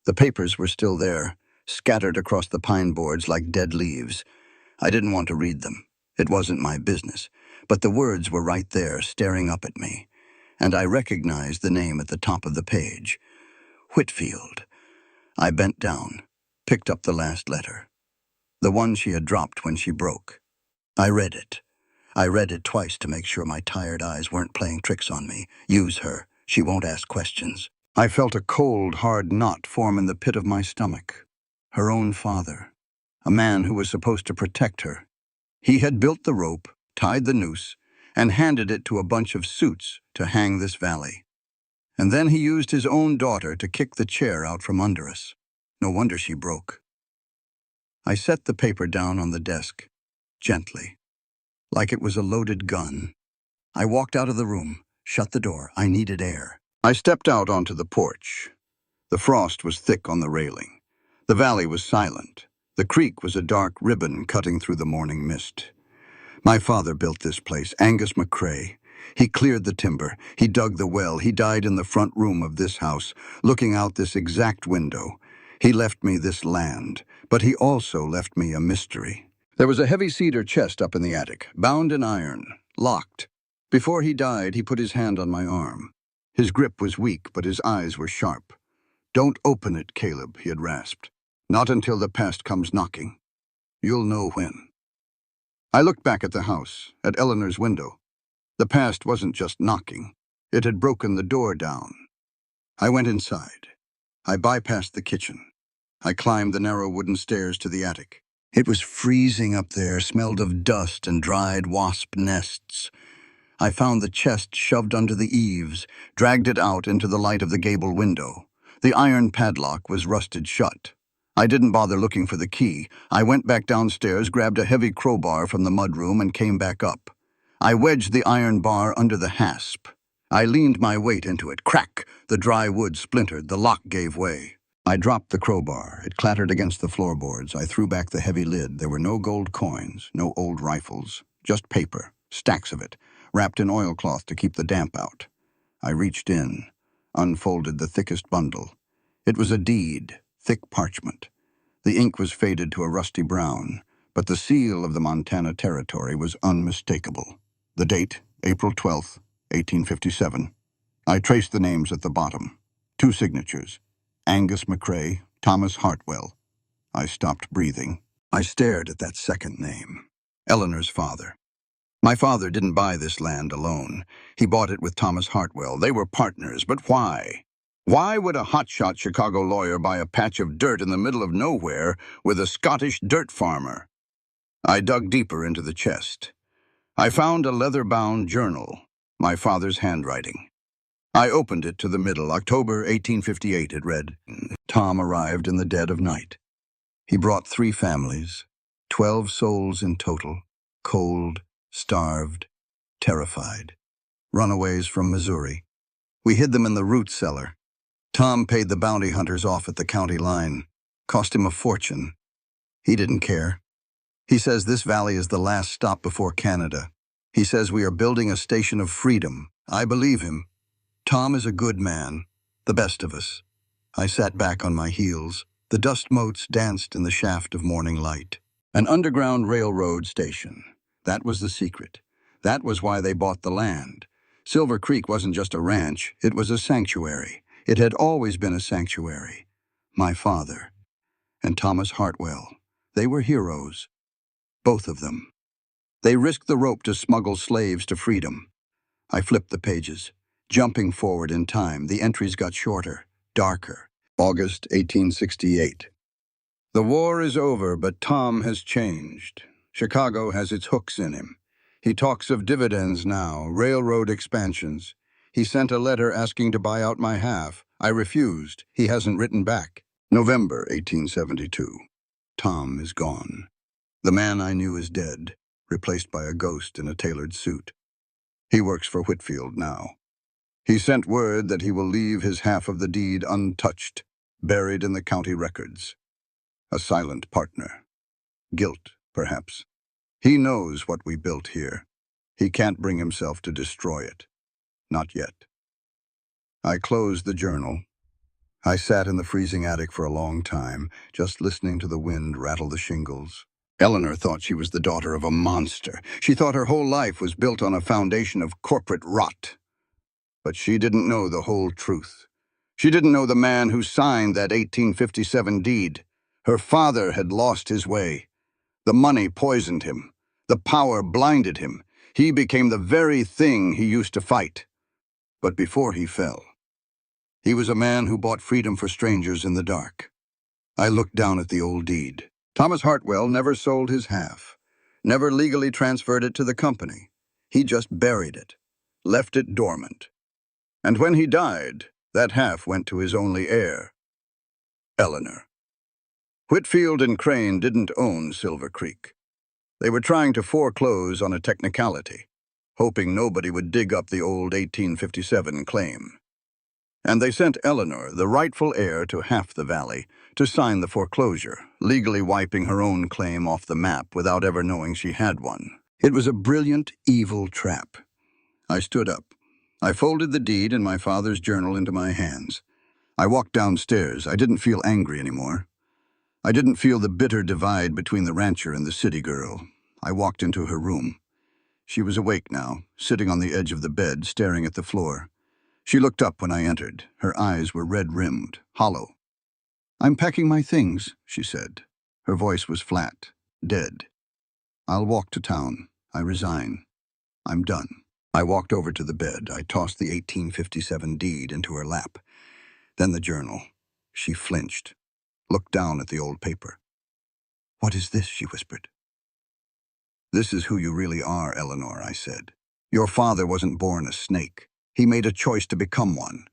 The papers were still there, scattered across the pine boards like dead leaves. I didn't want to read them. It wasn't my business. But the words were right there, staring up at me. And I recognized the name at the top of the page. Whitfield. I bent down, picked up the last letter. The one she had dropped when she broke. I read it. I read it twice to make sure my tired eyes weren't playing tricks on me. Use her. She won't ask questions. I felt a cold, hard knot form in the pit of my stomach. Her own father. A man who was supposed to protect her. He had built the rope, tied the noose, and handed it to a bunch of suits to hang this valley. And then he used his own daughter to kick the chair out from under us. No wonder she broke. I set the paper down on the desk, gently, like it was a loaded gun. I walked out of the room, shut the door. I needed air. I stepped out onto the porch. The frost was thick on the railing. The valley was silent. The creek was a dark ribbon cutting through the morning mist. My father built this place, Angus McCrae. He cleared the timber. He dug the well. He died in the front room of this house, looking out this exact window. He left me this land, but he also left me a mystery. There was a heavy cedar chest up in the attic, bound in iron, locked. Before he died, he put his hand on my arm. His grip was weak, but his eyes were sharp. "Don't open it, Caleb," he had rasped. "Not until the past comes knocking. You'll know when." I looked back at the house, at Eleanor's window. The past wasn't just knocking. It had broken the door down. I went inside. I bypassed the kitchen. I climbed the narrow wooden stairs to the attic. It was freezing up there, smelled of dust and dried wasp nests. I found the chest shoved under the eaves, dragged it out into the light of the gable window. The iron padlock was rusted shut. I didn't bother looking for the key. I went back downstairs, grabbed a heavy crowbar from the mudroom, and came back up. I wedged the iron bar under the hasp. I leaned my weight into it. Crack! The dry wood splintered. The lock gave way. I dropped the crowbar. It clattered against the floorboards. I threw back the heavy lid. There were no gold coins, no old rifles, just paper, stacks of it, wrapped in oilcloth to keep the damp out. I reached in, unfolded the thickest bundle. It was a deed, thick parchment. The ink was faded to a rusty brown, but the seal of the Montana Territory was unmistakable. The date, April 12th, 1857. I traced the names at the bottom. 2 signatures. Angus McCrae, Thomas Hartwell. I stopped breathing. I stared at that second name. Eleanor's father. My father didn't buy this land alone. He bought it with Thomas Hartwell. They were partners, but why? Why would a hotshot Chicago lawyer buy a patch of dirt in the middle of nowhere with a Scottish dirt farmer? I dug deeper into the chest. I found a leather-bound journal, my father's handwriting. I opened it to the middle. October 1858, it read. Tom arrived in the dead of night. He brought 3 families, 12 souls in total, cold, starved, terrified. Runaways from Missouri. We hid them in the root cellar. Tom paid the bounty hunters off at the county line. Cost him a fortune. He didn't care. He says this valley is the last stop before Canada. He says we are building a station of freedom. I believe him. Tom is a good man, the best of us. I sat back on my heels. The dust motes danced in the shaft of morning light. An underground railroad station. That was the secret. That was why they bought the land. Silver Creek wasn't just a ranch, it was a sanctuary. It had always been a sanctuary. My father and Thomas Hartwell, they were heroes. Both of them. They risked the rope to smuggle slaves to freedom. I flipped the pages. Jumping forward in time, the entries got shorter, darker. August 1868. The war is over, but Tom has changed. Chicago has its hooks in him. He talks of dividends now, railroad expansions. He sent a letter asking to buy out my half. I refused. He hasn't written back. November 1872. Tom is gone. The man I knew is dead, replaced by a ghost in a tailored suit. He works for Whitfield now. He sent word that he will leave his half of the deed untouched, buried in the county records. A silent partner. Guilt, perhaps. He knows what we built here. He can't bring himself to destroy it. Not yet. I closed the journal. I sat in the freezing attic for a long time, just listening to the wind rattle the shingles. Eleanor thought she was the daughter of a monster. She thought her whole life was built on a foundation of corporate rot. But she didn't know the whole truth. She didn't know the man who signed that 1857 deed. Her father had lost his way. The money poisoned him. The power blinded him. He became the very thing he used to fight. But before he fell, he was a man who bought freedom for strangers in the dark. I looked down at the old deed. Thomas Hartwell never sold his half, never legally transferred it to the company. He just buried it, left it dormant. And when he died, that half went to his only heir, Eleanor. Whitfield and Crane didn't own Silver Creek. They were trying to foreclose on a technicality, hoping nobody would dig up the old 1857 claim. And they sent Eleanor, the rightful heir to half the valley, to sign the foreclosure, legally wiping her own claim off the map without ever knowing she had one. It was a brilliant, evil trap. I stood up. I folded the deed and my father's journal into my hands. I walked downstairs. I didn't feel angry anymore. I didn't feel the bitter divide between the rancher and the city girl. I walked into her room. She was awake now, sitting on the edge of the bed, staring at the floor. She looked up when I entered. Her eyes were red-rimmed, hollow. "I'm packing my things," she said. Her voice was flat, dead. "I'll walk to town. I resign. I'm done." I walked over to the bed. I tossed the 1857 deed into her lap. Then the journal. She flinched, looked down at the old paper. "What is this?" she whispered. "This is who you really are, Eleanor," I said. "Your father wasn't born a snake. He made a choice to become one.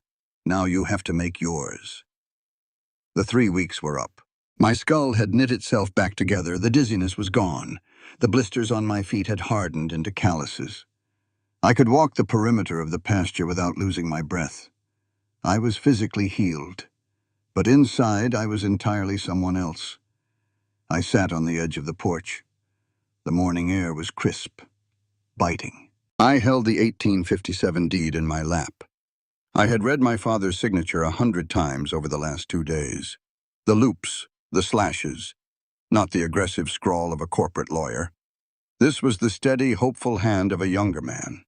Now you have to make yours." The 3 weeks were up. My skull had knit itself back together, the dizziness was gone. The blisters on my feet had hardened into calluses. I could walk the perimeter of the pasture without losing my breath. I was physically healed, but inside I was entirely someone else. I sat on the edge of the porch. The morning air was crisp, biting. I held the 1857 deed in my lap. I had read my father's signature 100 times over the last 2 days. The loops, the slashes, not the aggressive scrawl of a corporate lawyer. This was the steady, hopeful hand of a younger man.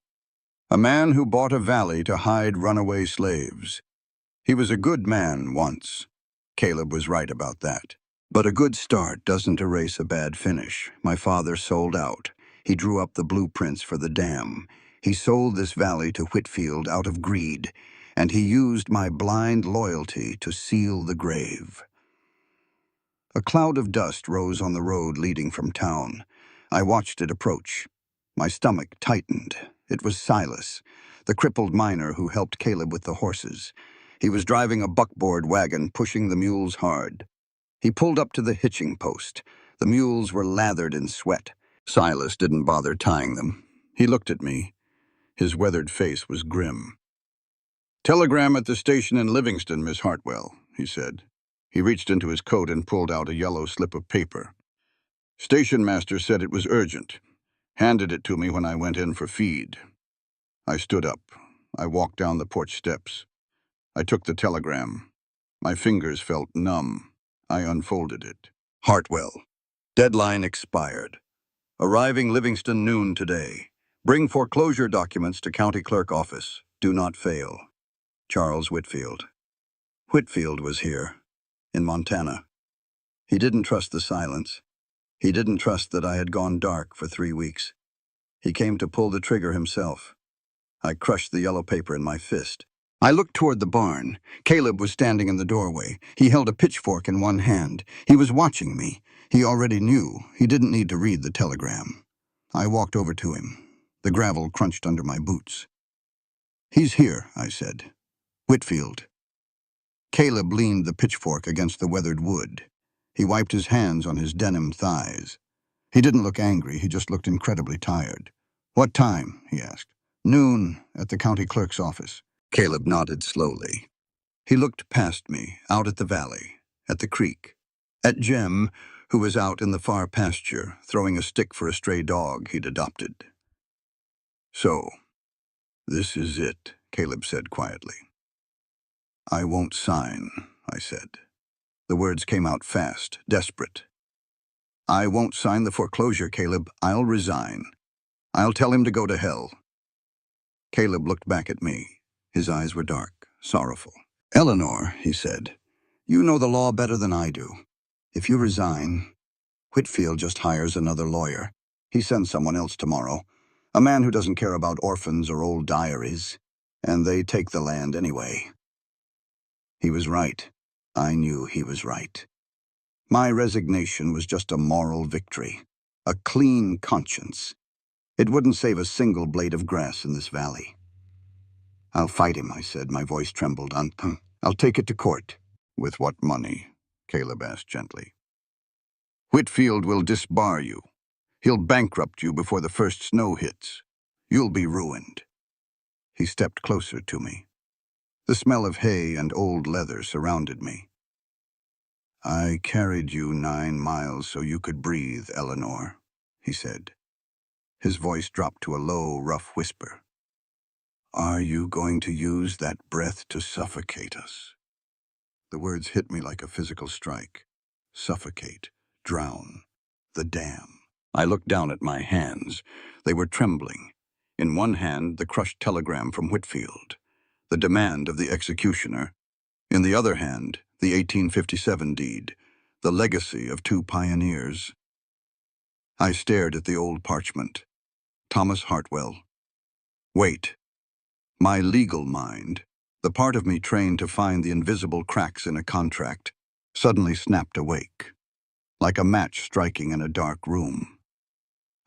A man who bought a valley to hide runaway slaves. He was a good man once. Caleb was right about that. But a good start doesn't erase a bad finish. My father sold out. He drew up the blueprints for the dam. He sold this valley to Whitfield out of greed, and he used my blind loyalty to seal the grave. A cloud of dust rose on the road leading from town. I watched it approach. My stomach tightened. It was Silas, the crippled miner who helped Caleb with the horses. He was driving a buckboard wagon, pushing the mules hard. He pulled up to the hitching post. The mules were lathered in sweat. Silas didn't bother tying them. He looked at me. His weathered face was grim. "Telegram at the station in Livingston, Miss Hartwell," he said. He reached into his coat and pulled out a yellow slip of paper. "Station master said it was urgent. Handed it to me when I went in for feed." I stood up. I walked down the porch steps. I took the telegram. My fingers felt numb. I unfolded it. Hartwell. Deadline expired. Arriving Livingston noon today. Bring foreclosure documents to county clerk office. Do not fail. Charles Whitfield. Whitfield was here, in Montana. He didn't trust the silence. He didn't trust that I had gone dark for 3 weeks. He came to pull the trigger himself. I crushed the yellow paper in my fist. I looked toward the barn. Caleb was standing in the doorway. He held a pitchfork in one hand. He was watching me. He already knew. He didn't need to read the telegram. I walked over to him. The gravel crunched under my boots. "He's here," I said. "Whitfield." Caleb leaned the pitchfork against the weathered wood. He wiped his hands on his denim thighs. He didn't look angry, he just looked incredibly tired. "What time?" he asked. "Noon, at the county clerk's office." Caleb nodded slowly. He looked past me, out at the valley, at the creek, at Jem, who was out in the far pasture, throwing a stick for a stray dog he'd adopted. "So, this is it," Caleb said quietly. "I won't sign," I said. The words came out fast, desperate. "I won't sign the foreclosure, Caleb. I'll resign. I'll tell him to go to hell." Caleb looked back at me. His eyes were dark, sorrowful. "Eleanor," he said, "you know the law better than I do. If you resign, Whitfield just hires another lawyer. He sends someone else tomorrow, a man who doesn't care about orphans or old diaries, and they take the land anyway." He was right. I knew he was right. My resignation was just a moral victory, a clean conscience. It wouldn't save a single blade of grass in this valley. "I'll fight him," I said. My voice trembled. "I'll take it to court." "With what money?" Caleb asked gently. "Whitfield will disbar you. He'll bankrupt you before the first snow hits. You'll be ruined." He stepped closer to me. The smell of hay and old leather surrounded me. "I carried you 9 miles so you could breathe, Eleanor," he said. His voice dropped to a low, rough whisper. "Are you going to use that breath to suffocate us?" The words hit me like a physical strike. Suffocate, drown, the dam. I looked down at my hands. They were trembling. In one hand, the crushed telegram from Whitfield, the demand of the executioner. In the other hand, the 1857 deed, the legacy of 2 pioneers. I stared at the old parchment. Thomas Hartwell. Wait. My legal mind, The part of me trained to find the invisible cracks in a contract suddenly snapped awake, like a match striking in a dark room.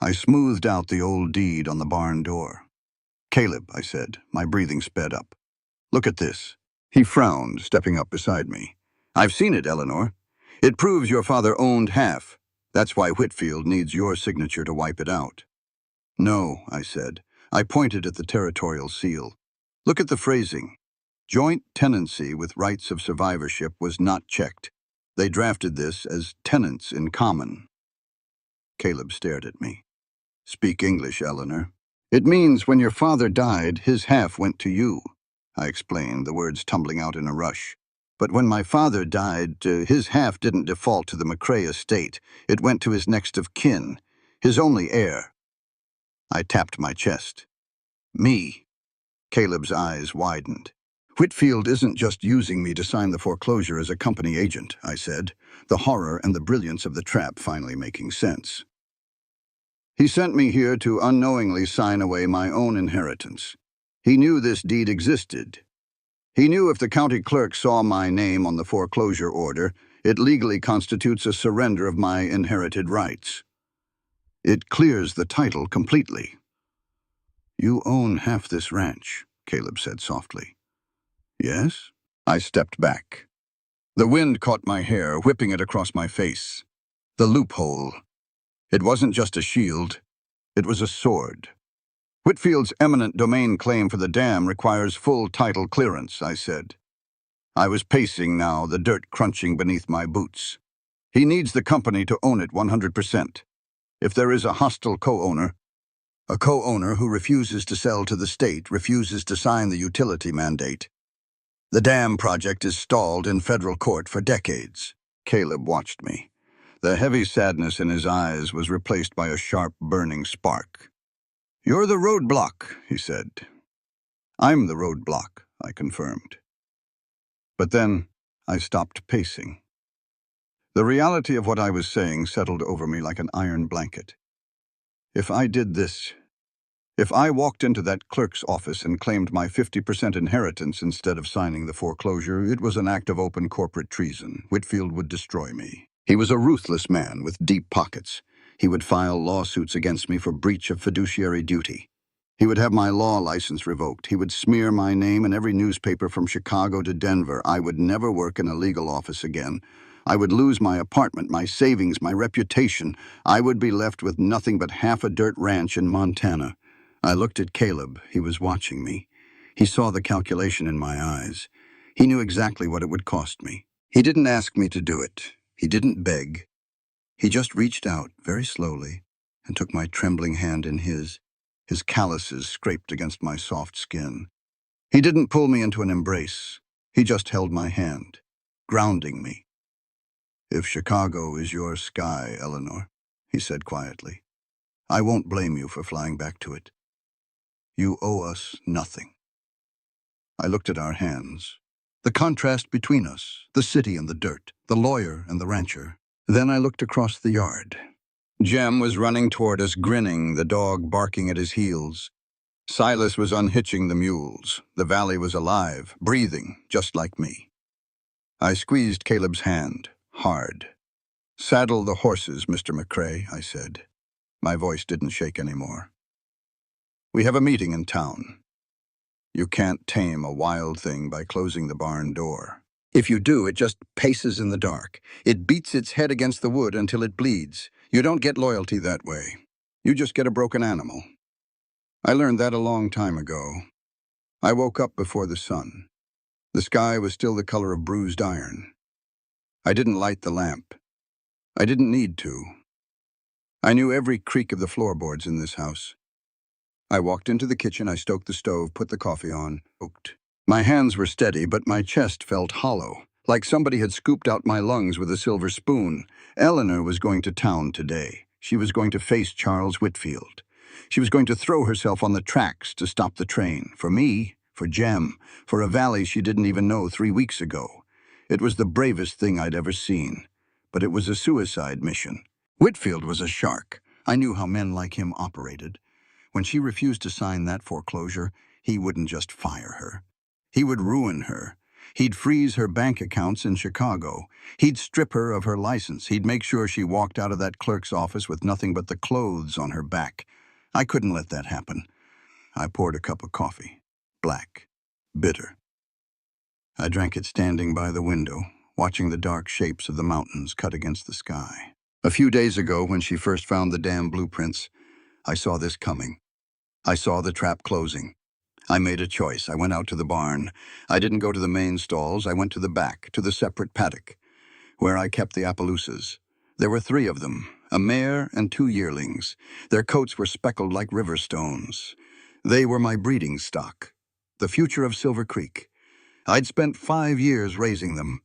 I smoothed out the old deed on the barn door. "Caleb," I said, my breathing sped up. "Look at this." He frowned, stepping up beside me. "I've seen it, Eleanor. It proves your father owned half. That's why Whitfield needs your signature to wipe it out." "No," I said. I pointed at the territorial seal. "Look at the phrasing. Joint tenancy with rights of survivorship was not checked. They drafted this as tenants in common." Caleb stared at me. "Speak English, Eleanor." "It means when your father died, his half went to you," I explained, the words tumbling out in a rush. "But when my father died, his half didn't default to the McCrae estate. It went to his next of kin, his only heir." I tapped my chest. "Me." Caleb's eyes widened. "Whitfield isn't just using me to sign the foreclosure as a company agent," I said, the horror and the brilliance of the trap finally making sense. "He sent me here to unknowingly sign away my own inheritance. He knew this deed existed. He knew if the county clerk saw my name on the foreclosure order, it legally constitutes a surrender of my inherited rights. It clears the title completely." "You own half this ranch," Caleb said softly. "Yes?" I stepped back. The wind caught my hair, whipping it across my face. The loophole. It wasn't just a shield. It was a sword. "Whitfield's eminent domain claim for the dam requires full title clearance," I said. I was pacing now, the dirt crunching beneath my boots. "He needs the company to own it 100%. If there is a hostile co-owner, a co-owner who refuses to sell to the state, refuses to sign the utility mandate. The dam project is stalled in federal court for decades." Caleb watched me. The heavy sadness in his eyes was replaced by a sharp, burning spark. "You're the roadblock," he said. "I'm the roadblock," I confirmed. But then I stopped pacing. The reality of what I was saying settled over me like an iron blanket. If I did this, if I walked into that clerk's office and claimed my 50% inheritance instead of signing the foreclosure, it was an act of open corporate treason. Whitfield would destroy me. He was a ruthless man with deep pockets. He would file lawsuits against me for breach of fiduciary duty. He would have my law license revoked. He would smear my name in every newspaper from Chicago to Denver. I would never work in a legal office again. I would lose my apartment, my savings, my reputation. I would be left with nothing but half a dirt ranch in Montana. I looked at Caleb. He was watching me. He saw the calculation in my eyes. He knew exactly what it would cost me. He didn't ask me to do it. He didn't beg. He just reached out very slowly and took my trembling hand in his calluses scraped against my soft skin. He didn't pull me into an embrace. He just held my hand, grounding me. "If Chicago is your sky, Eleanor," he said quietly, "I won't blame you for flying back to it. You owe us nothing." I looked at our hands. The contrast between us, the city and the dirt, the lawyer and the rancher. Then I looked across the yard. Jem was running toward us, grinning, the dog barking at his heels. Silas was unhitching the mules. The valley was alive, breathing, just like me. I squeezed Caleb's hand, hard. "Saddle the horses, Mr. McCrae," I said. My voice didn't shake anymore. "We have a meeting in town. You can't tame a wild thing by closing the barn door. If you do, it just paces in the dark. It beats its head against the wood until it bleeds. You don't get loyalty that way. You just get a broken animal. I learned that a long time ago. I woke up before the sun. The sky was still the color of bruised iron. I didn't light the lamp. I didn't need to. I knew every creak of the floorboards in this house. I walked into the kitchen, I stoked the stove, put the coffee on, cooked. My hands were steady, but my chest felt hollow, like somebody had scooped out my lungs with a silver spoon. Eleanor was going to town today. She was going to face Charles Whitfield. She was going to throw herself on the tracks to stop the train. For me, for Jem, for a valley she didn't even know 3 weeks ago. It was the bravest thing I'd ever seen. But it was a suicide mission. Whitfield was a shark. I knew how men like him operated. When she refused to sign that foreclosure, he wouldn't just fire her. He would ruin her. He'd freeze her bank accounts in Chicago. He'd strip her of her license. He'd make sure she walked out of that clerk's office with nothing but the clothes on her back. I couldn't let that happen. I poured a cup of coffee. Black. Bitter. I drank it standing by the window, watching the dark shapes of the mountains cut against the sky. A few days ago, when she first found the damn blueprints, I saw this coming. I saw the trap closing. I made a choice. I went out to the barn. I didn't go to the main stalls. I went to the back, to the separate paddock, where I kept the Appaloosas. There were 3 of them, a mare and 2 yearlings. Their coats were speckled like river stones. They were my breeding stock, the future of Silver Creek. I'd spent 5 years raising them.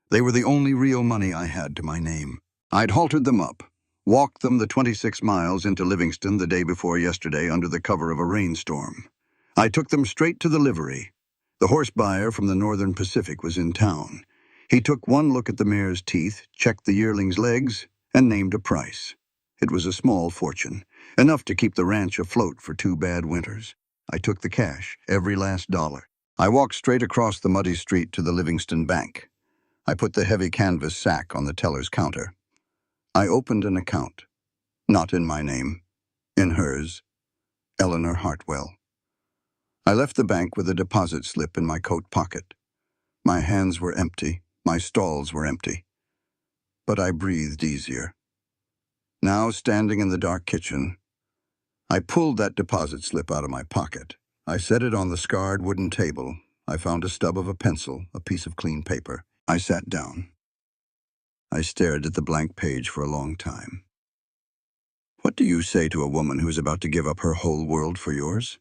They were the only real money I had to my name. I'd haltered them up, walked them the 26 miles into Livingston the day before yesterday under the cover of a rainstorm. I took them straight to the livery. The horse buyer from the Northern Pacific was in town. He took one look at the mare's teeth, checked the yearling's legs, and named a price. It was a small fortune, enough to keep the ranch afloat for 2 bad winters. I took the cash, every last dollar. I walked straight across the muddy street to the Livingston Bank. I put the heavy canvas sack on the teller's counter. I opened an account. Not in my name. In hers. Eleanor Hartwell. I left the bank with a deposit slip in my coat pocket. My hands were empty. My stalls were empty. But I breathed easier. Now, standing in the dark kitchen, I pulled that deposit slip out of my pocket. I set it on the scarred wooden table. I found a stub of a pencil, a piece of clean paper. I sat down. I stared at the blank page for a long time. What do you say to a woman who is about to give up her whole world for yours?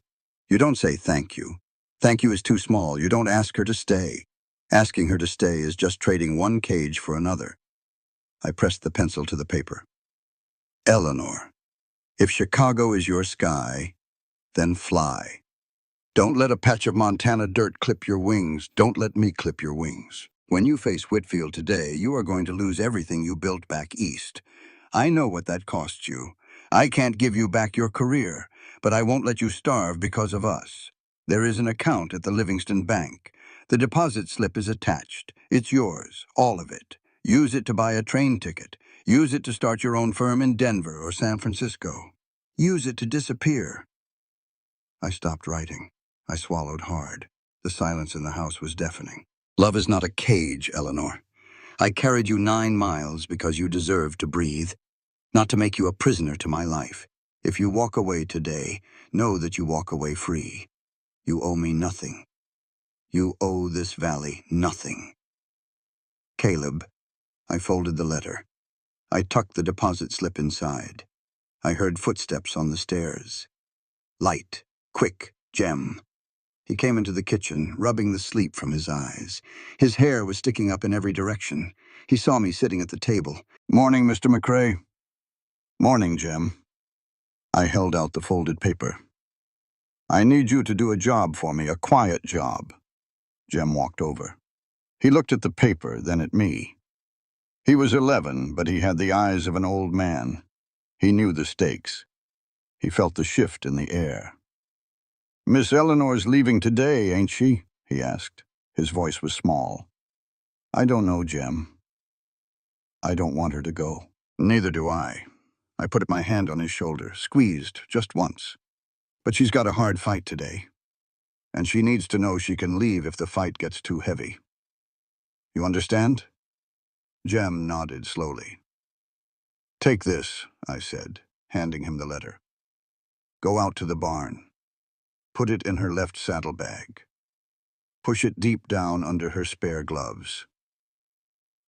You don't say thank you. Thank you is too small. You don't ask her to stay. Asking her to stay is just trading one cage for another. I pressed the pencil to the paper. Eleanor, if Chicago is your sky, then fly. Don't let a patch of Montana dirt clip your wings. Don't let me clip your wings. When you face Whitfield today, you are going to lose everything you built back east. I know what that costs you. I can't give you back your career, but I won't let you starve because of us. There is an account at the Livingston Bank. The deposit slip is attached. It's yours, all of it. Use it to buy a train ticket. Use it to start your own firm in Denver or San Francisco. Use it to disappear. I stopped writing. I swallowed hard. The silence in the house was deafening. Love is not a cage, Eleanor. I carried you 9 miles because you deserved to breathe, not to make you a prisoner to my life. If you walk away today, know that you walk away free. You owe me nothing. You owe this valley nothing. Caleb. I folded the letter. I tucked the deposit slip inside. I heard footsteps on the stairs. Light. Quick. Jem. He came into the kitchen, rubbing the sleep from his eyes. His hair was sticking up in every direction. He saw me sitting at the table. Morning, Mr. McRae. Morning, Jem. I held out the folded paper. I need you to do a job for me, a quiet job. Jem walked over. He looked at the paper, then at me. He was 11, but he had the eyes of an old man. He knew the stakes. He felt the shift in the air. Miss Eleanor's leaving today, ain't she? He asked. His voice was small. I don't know, Jem. I don't want her to go. Neither do I. I put my hand on his shoulder, squeezed just once. But she's got a hard fight today. And she needs to know she can leave if the fight gets too heavy. You understand? Jem nodded slowly. Take this, I said, handing him the letter. Go out to the barn. Put it in her left saddlebag. Push it deep down under her spare gloves.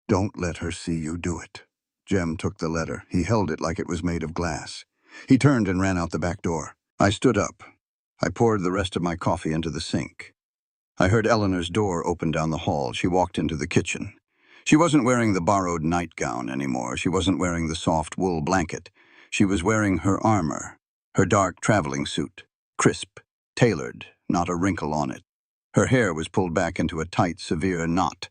Don't let her see you do it. Jem took the letter. He held it like it was made of glass. He turned and ran out the back door. I stood up. I poured the rest of my coffee into the sink. I heard Eleanor's door open down the hall. She walked into the kitchen. She wasn't wearing the borrowed nightgown anymore. She wasn't wearing the soft wool blanket. She was wearing her armor, her dark traveling suit, crisp, tailored, not a wrinkle on it. Her hair was pulled back into a tight, severe knot.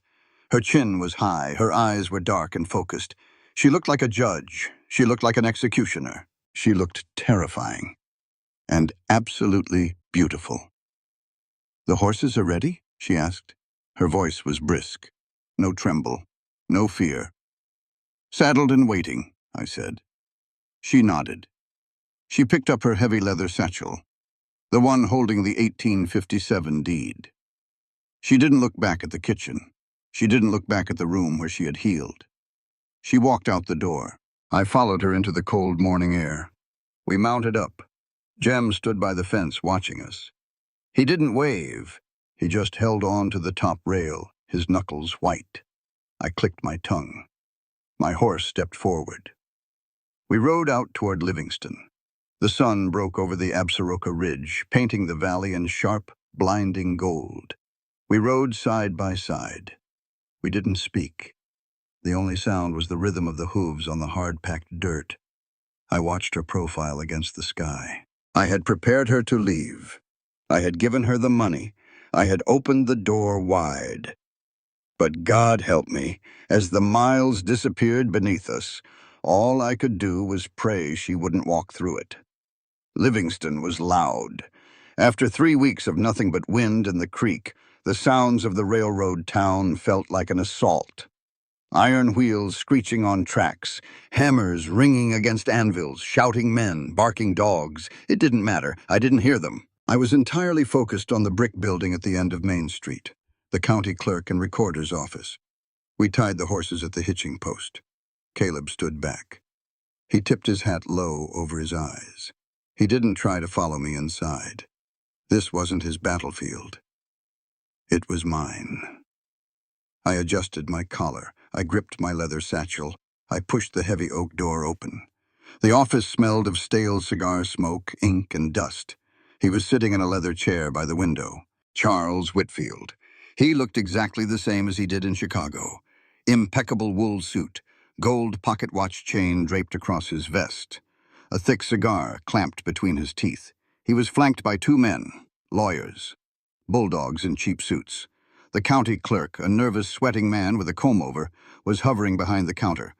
Her chin was high. Her eyes were dark and focused. She looked like a judge. She looked like an executioner. She looked terrifying and absolutely beautiful. The horses are ready? she asked. Her voice was brisk. No tremble. No fear. Saddled and waiting, I said. She nodded. She picked up her heavy leather satchel, the one holding the 1857 deed. She didn't look back at the kitchen. She didn't look back at the room where she had healed. She walked out the door. I followed her into the cold morning air. We mounted up. Jem stood by the fence watching us. He didn't wave. He just held on to the top rail, his knuckles white. I clicked my tongue. My horse stepped forward. We rode out toward Livingston. The sun broke over the Absaroka Ridge, painting the valley in sharp, blinding gold. We rode side by side. We didn't speak. The only sound was the rhythm of the hooves on the hard-packed dirt. I watched her profile against the sky. I had prepared her to leave. I had given her the money. I had opened the door wide. But God help me, as the miles disappeared beneath us, all I could do was pray she wouldn't walk through it. Livingston was loud. After 3 weeks of nothing but wind and the creek, the sounds of the railroad town felt like an assault. Iron wheels screeching on tracks, hammers ringing against anvils, shouting men, barking dogs. It didn't matter. I didn't hear them. I was entirely focused on the brick building at the end of Main Street, the county clerk and recorder's office. We tied the horses at the hitching post. Caleb stood back. He tipped his hat low over his eyes. He didn't try to follow me inside. This wasn't his battlefield. It was mine. I adjusted my collar. I gripped my leather satchel. I pushed the heavy oak door open. The office smelled of stale cigar smoke, ink, and dust. He was sitting in a leather chair by the window. Charles Whitfield. He looked exactly the same as he did in Chicago. Impeccable wool suit, gold pocket watch chain draped across his vest, a thick cigar clamped between his teeth. He was flanked by 2 men, lawyers, bulldogs in cheap suits. The county clerk, a nervous, sweating man with a comb-over, was hovering behind the counter.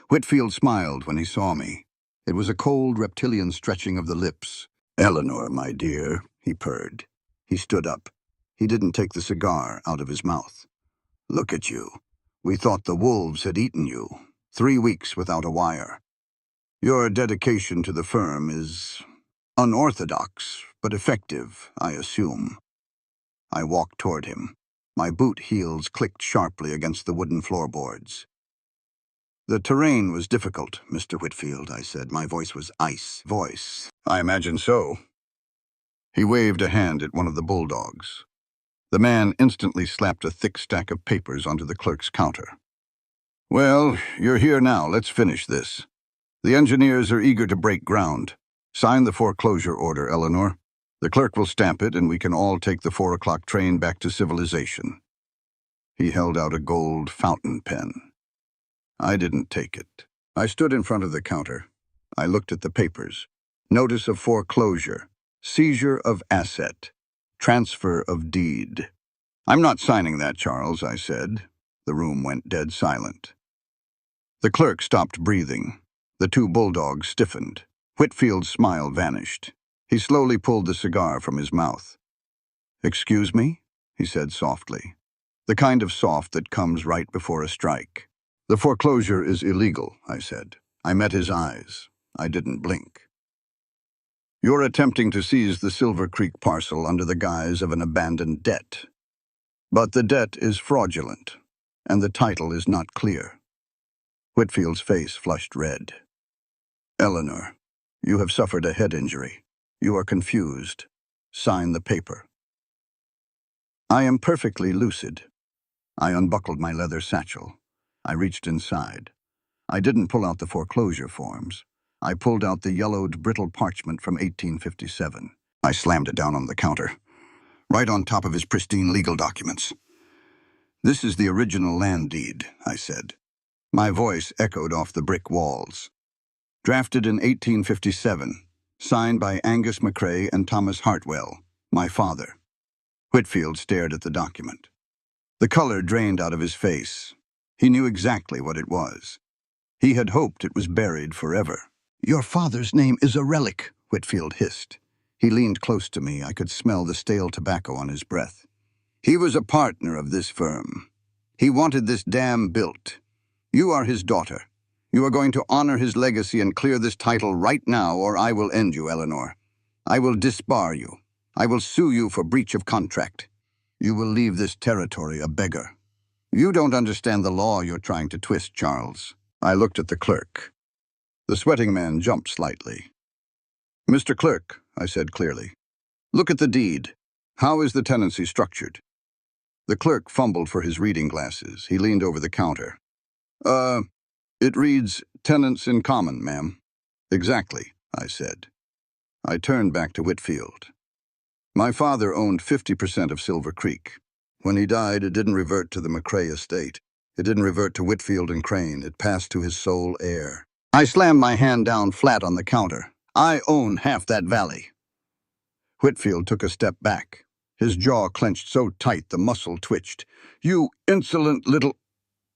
Whitfield smiled when he saw me. It was a cold, reptilian stretching of the lips. "Eleanor, my dear," he purred. He stood up. He didn't take the cigar out of his mouth. "Look at you. We thought the wolves had eaten you. 3 weeks without a wire. Your dedication to the firm is unorthodox, but effective, I assume." I walked toward him. My boot heels clicked sharply against the wooden floorboards. "The terrain was difficult, Mr. Whitfield," I said. My voice was ice voice. "I imagine so." He waved a hand at one of the bulldogs. The man instantly slapped a thick stack of papers onto the clerk's counter. "Well, you're here now. Let's finish this. The engineers are eager to break ground. Sign the foreclosure order, Eleanor. The clerk will stamp it, and we can all take the 4 o'clock train back to civilization." He held out a gold fountain pen. I didn't take it. I stood in front of the counter. I looked at the papers. Notice of foreclosure, seizure of asset, transfer of deed. "I'm not signing that, Charles," I said. The room went dead silent. The clerk stopped breathing. The 2 bulldogs stiffened. Whitfield's smile vanished. He slowly pulled the cigar from his mouth. "Excuse me?" he said softly. The kind of soft that comes right before a strike. "The foreclosure is illegal," I said. I met his eyes. I didn't blink. "You're attempting to seize the Silver Creek parcel under the guise of an abandoned debt. But the debt is fraudulent, and the title is not clear." Whitfield's face flushed red. "Eleanor, you have suffered a head injury. You are confused. Sign the paper." I am perfectly lucid. I unbuckled my leather satchel. I reached inside. I didn't pull out the foreclosure forms. I pulled out the yellowed, brittle parchment from 1857. I slammed it down on the counter, right on top of his pristine legal documents. "This is the original land deed," I said. My voice echoed off the brick walls. "Drafted in 1857, signed by Angus McCrae and Thomas Hartwell, my father." Whitfield stared at the document. The color drained out of his face. He knew exactly what it was. He had hoped it was buried forever. "Your father's name is a relic," Whitfield hissed. He leaned close to me. I could smell the stale tobacco on his breath. He was a partner of this firm. He wanted this dam built. You are his daughter. You are going to honor his legacy and clear this title right now, or I will end you, Eleanor. I will disbar you. I will sue you for breach of contract. You will leave this territory a beggar. You don't understand the law you're trying to twist, Charles. I looked at the clerk. The sweating man jumped slightly. Mr. Clerk, I said clearly, look at the deed. How is the tenancy structured? The clerk fumbled for his reading glasses. He leaned over the counter. It reads, tenants in common, ma'am. Exactly, I said. I turned back to Whitfield. My father owned 50% of Silver Creek. When he died, it didn't revert to the McCrae estate. It didn't revert to Whitfield and Crane. It passed to his sole heir. I slammed my hand down flat on the counter. I own half that valley. Whitfield took a step back. His jaw clenched so tight the muscle twitched. You insolent little...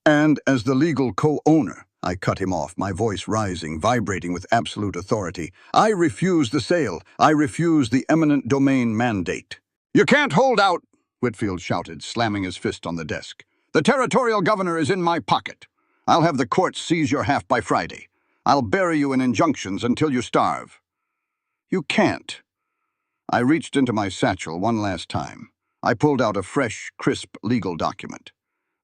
And as the legal co-owner, I cut him off, my voice rising, vibrating with absolute authority. I refuse the sale. I refuse the eminent domain mandate. You can't hold out, Whitfield shouted, slamming his fist on the desk. The territorial governor is in my pocket. I'll have the courts seize your half by Friday. I'll bury you in injunctions until you starve. You can't. I reached into my satchel one last time. I pulled out a fresh, crisp legal document.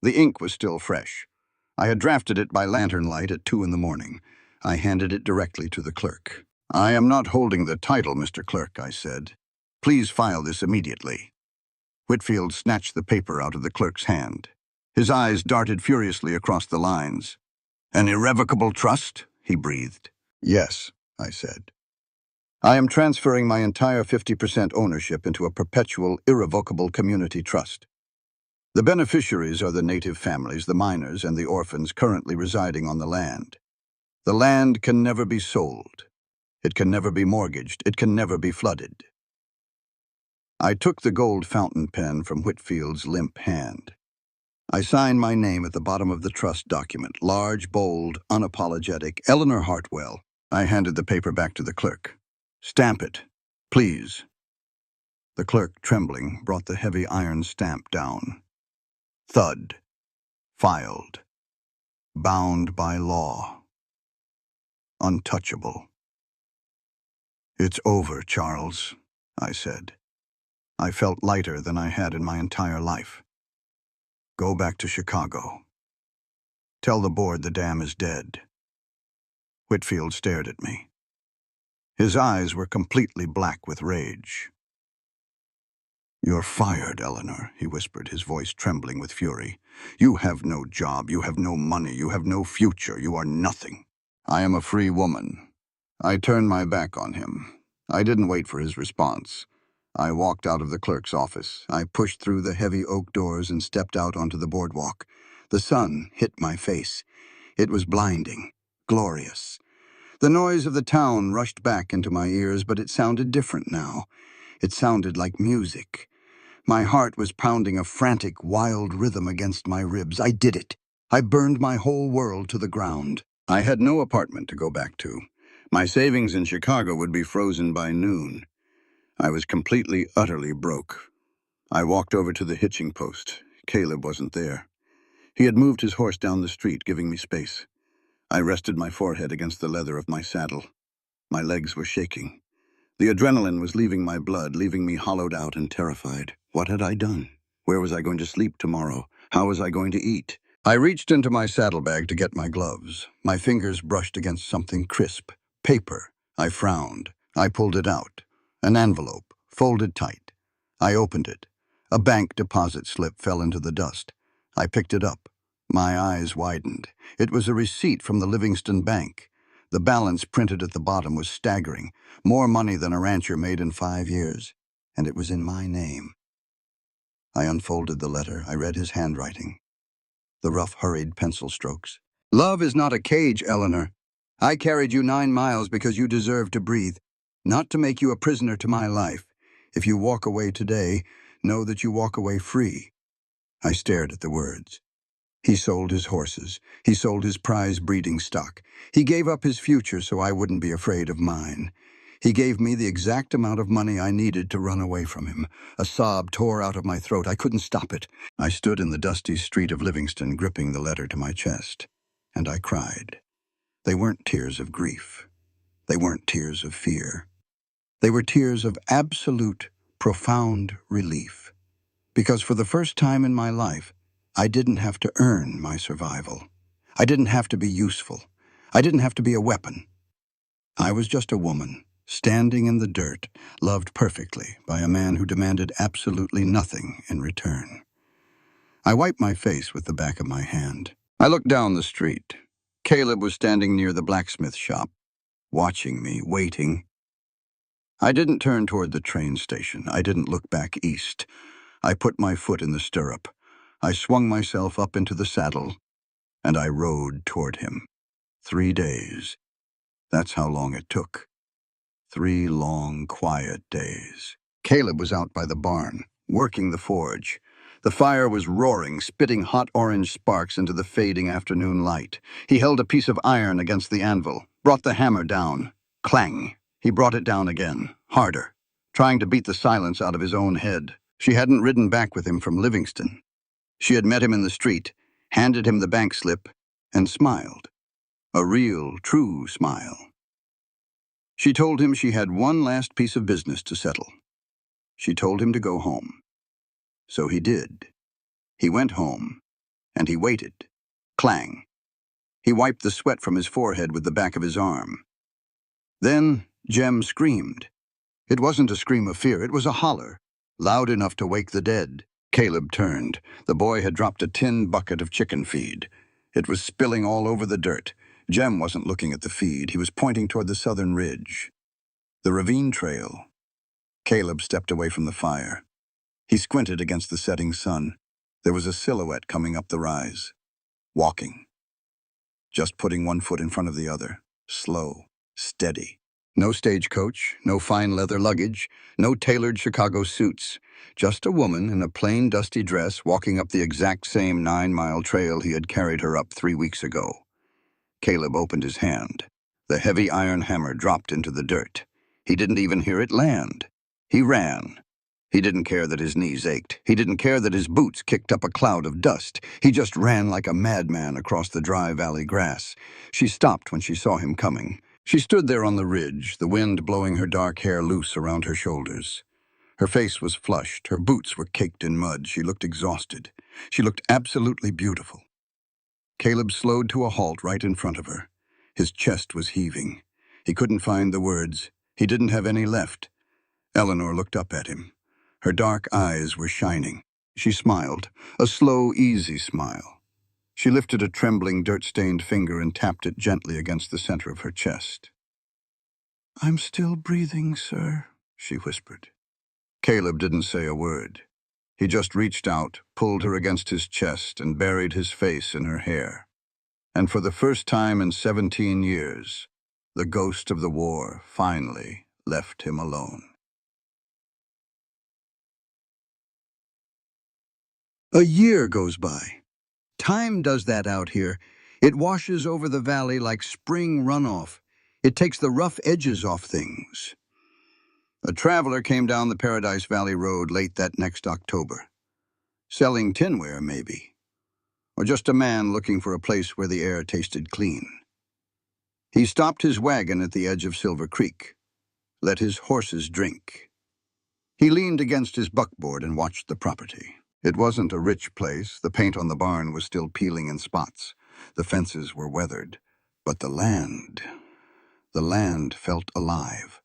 The ink was still fresh. I had drafted it by lantern light at 2 in the morning. I handed it directly to the clerk. I am not holding the title, Mr. Clerk, I said. Please file this immediately. Whitfield snatched the paper out of the clerk's hand. His eyes darted furiously across the lines. An irrevocable trust? He breathed. Yes, I said. I am transferring my entire 50% ownership into a perpetual, irrevocable community trust. The beneficiaries are the native families, the miners, and the orphans currently residing on the land. The land can never be sold. It can never be mortgaged. It can never be flooded. I took the gold fountain pen from Whitfield's limp hand. I signed my name at the bottom of the trust document, large, bold, unapologetic, Eleanor Hartwell. I handed the paper back to the clerk. Stamp it, please. The clerk, trembling, brought the heavy iron stamp down. Thud. Filed. Bound by law. Untouchable. It's over, Charles, I said. I felt lighter than I had in my entire life. Go back to Chicago. Tell the board the dam is dead. Whitfield stared at me. His eyes were completely black with rage. You're fired, Eleanor, he whispered, his voice trembling with fury. You have no job, you have no money, you have no future, you are nothing. I am a free woman. I turned my back on him. I didn't wait for his response. I walked out of the clerk's office. I pushed through the heavy oak doors and stepped out onto the boardwalk. The sun hit my face. It was blinding, glorious. The noise of the town rushed back into my ears, but it sounded different now. It sounded like music. My heart was pounding a frantic, wild rhythm against my ribs. I did it. I burned my whole world to the ground. I had no apartment to go back to. My savings in Chicago would be frozen by noon. I was completely, utterly broke. I walked over to the hitching post. Caleb wasn't there. He had moved his horse down the street, giving me space. I rested my forehead against the leather of my saddle. My legs were shaking. The adrenaline was leaving my blood, leaving me hollowed out and terrified. What had I done? Where was I going to sleep tomorrow? How was I going to eat? I reached into my saddlebag to get my gloves. My fingers brushed against something crisp. Paper. I frowned. I pulled it out. An envelope, folded tight. I opened it. A bank deposit slip fell into the dust. I picked it up. My eyes widened. It was a receipt from the Livingston Bank. The balance printed at the bottom was staggering, more money than a rancher made in 5 years, and it was in my name. I unfolded the letter. I read his handwriting. The rough, hurried pencil strokes. Love is not a cage, Eleanor. I carried you 9 miles because you deserve to breathe, not to make you a prisoner to my life. If you walk away today, know that you walk away free. I stared at the words. He sold his horses. He sold his prize breeding stock. He gave up his future so I wouldn't be afraid of mine. He gave me the exact amount of money I needed to run away from him. A sob tore out of my throat. I couldn't stop it. I stood in the dusty street of Livingston, gripping the letter to my chest, and I cried. They weren't tears of grief. They weren't tears of fear. They were tears of absolute, profound relief. Because for the first time in my life, I didn't have to earn my survival. I didn't have to be useful. I didn't have to be a weapon. I was just a woman, standing in the dirt, loved perfectly by a man who demanded absolutely nothing in return. I wiped my face with the back of my hand. I looked down the street. Caleb was standing near the blacksmith shop, watching me, waiting. I didn't turn toward the train station. I didn't look back east. I put my foot in the stirrup. I swung myself up into the saddle, and I rode toward him. 3 days. That's how long it took. 3 long, quiet days. Caleb was out by the barn, working the forge. The fire was roaring, spitting hot orange sparks into the fading afternoon light. He held a piece of iron against the anvil, brought the hammer down. Clang! He brought it down again, harder, trying to beat the silence out of his own head. She hadn't ridden back with him from Livingston. She had met him in the street, handed him the bank slip, and smiled. A real, true smile. She told him she had one last piece of business to settle. She told him to go home. So he did. He went home, and he waited. Clang. He wiped the sweat from his forehead with the back of his arm. Then Jem screamed. It wasn't a scream of fear, it was a holler, loud enough to wake the dead. Caleb turned. The boy had dropped a tin bucket of chicken feed. It was spilling all over the dirt. Jem wasn't looking at the feed. He was pointing toward the southern ridge. The ravine trail. Caleb stepped away from the fire. He squinted against the setting sun. There was a silhouette coming up the rise. Walking. Just putting one foot in front of the other. Slow. Steady. No stagecoach, no fine leather luggage, no tailored Chicago suits. Just a woman in a plain, dusty dress walking up the exact same 9-mile trail he had carried her up 3 weeks ago. Caleb opened his hand. The heavy iron hammer dropped into the dirt. He didn't even hear it land. He ran. He didn't care that his knees ached. He didn't care that his boots kicked up a cloud of dust. He just ran like a madman across the dry valley grass. She stopped when she saw him coming. She stood there on the ridge, the wind blowing her dark hair loose around her shoulders. Her face was flushed. Her boots were caked in mud. She looked exhausted. She looked absolutely beautiful. Caleb slowed to a halt right in front of her. His chest was heaving. He couldn't find the words. He didn't have any left. Eleanor looked up at him. Her dark eyes were shining. She smiled, a slow, easy smile. She lifted a trembling, dirt-stained finger and tapped it gently against the center of her chest. "I'm still breathing, sir," she whispered. Caleb didn't say a word. He just reached out, pulled her against his chest, and buried his face in her hair. And for the first time in 17 years, the ghost of the war finally left him alone. A year goes by. Time does that out here. It washes over the valley like spring runoff. It takes the rough edges off things. A traveler came down the Paradise Valley Road late that next October. Selling tinware, maybe. Or just a man looking for a place where the air tasted clean. He stopped his wagon at the edge of Silver Creek, let his horses drink. He leaned against his buckboard and watched the property. It wasn't a rich place. The paint on the barn was still peeling in spots. The fences were weathered. But the land felt alive.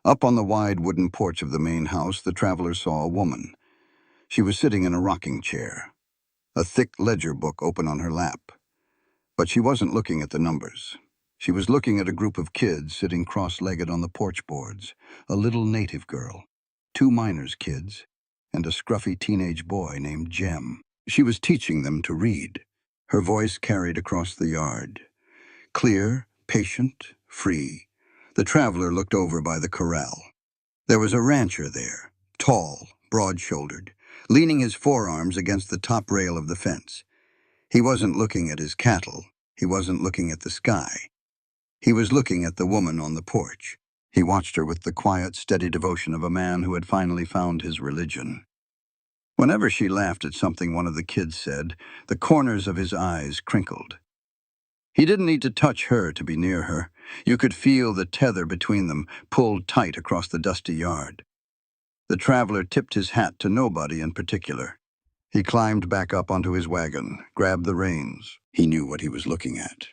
Up on the wide wooden porch of the main house, the traveler saw a woman. She was sitting in a rocking chair, a thick ledger book open on her lap. But she wasn't looking at the numbers. She was looking at a group of kids sitting cross-legged on the porch boards, a little native girl, 2 miners' kids, and a scruffy teenage boy named Jem. She was teaching them to read. Her voice carried across the yard. Clear, patient, free. The traveler looked over by the corral. There was a rancher there, tall, broad-shouldered, leaning his forearms against the top rail of the fence. He wasn't looking at his cattle. He wasn't looking at the sky. He was looking at the woman on the porch. He watched her with the quiet, steady devotion of a man who had finally found his religion. Whenever she laughed at something one of the kids said, the corners of his eyes crinkled. He didn't need to touch her to be near her. You could feel the tether between them pulled tight across the dusty yard. The traveler tipped his hat to nobody in particular. He climbed back up onto his wagon, grabbed the reins. He knew what he was looking at.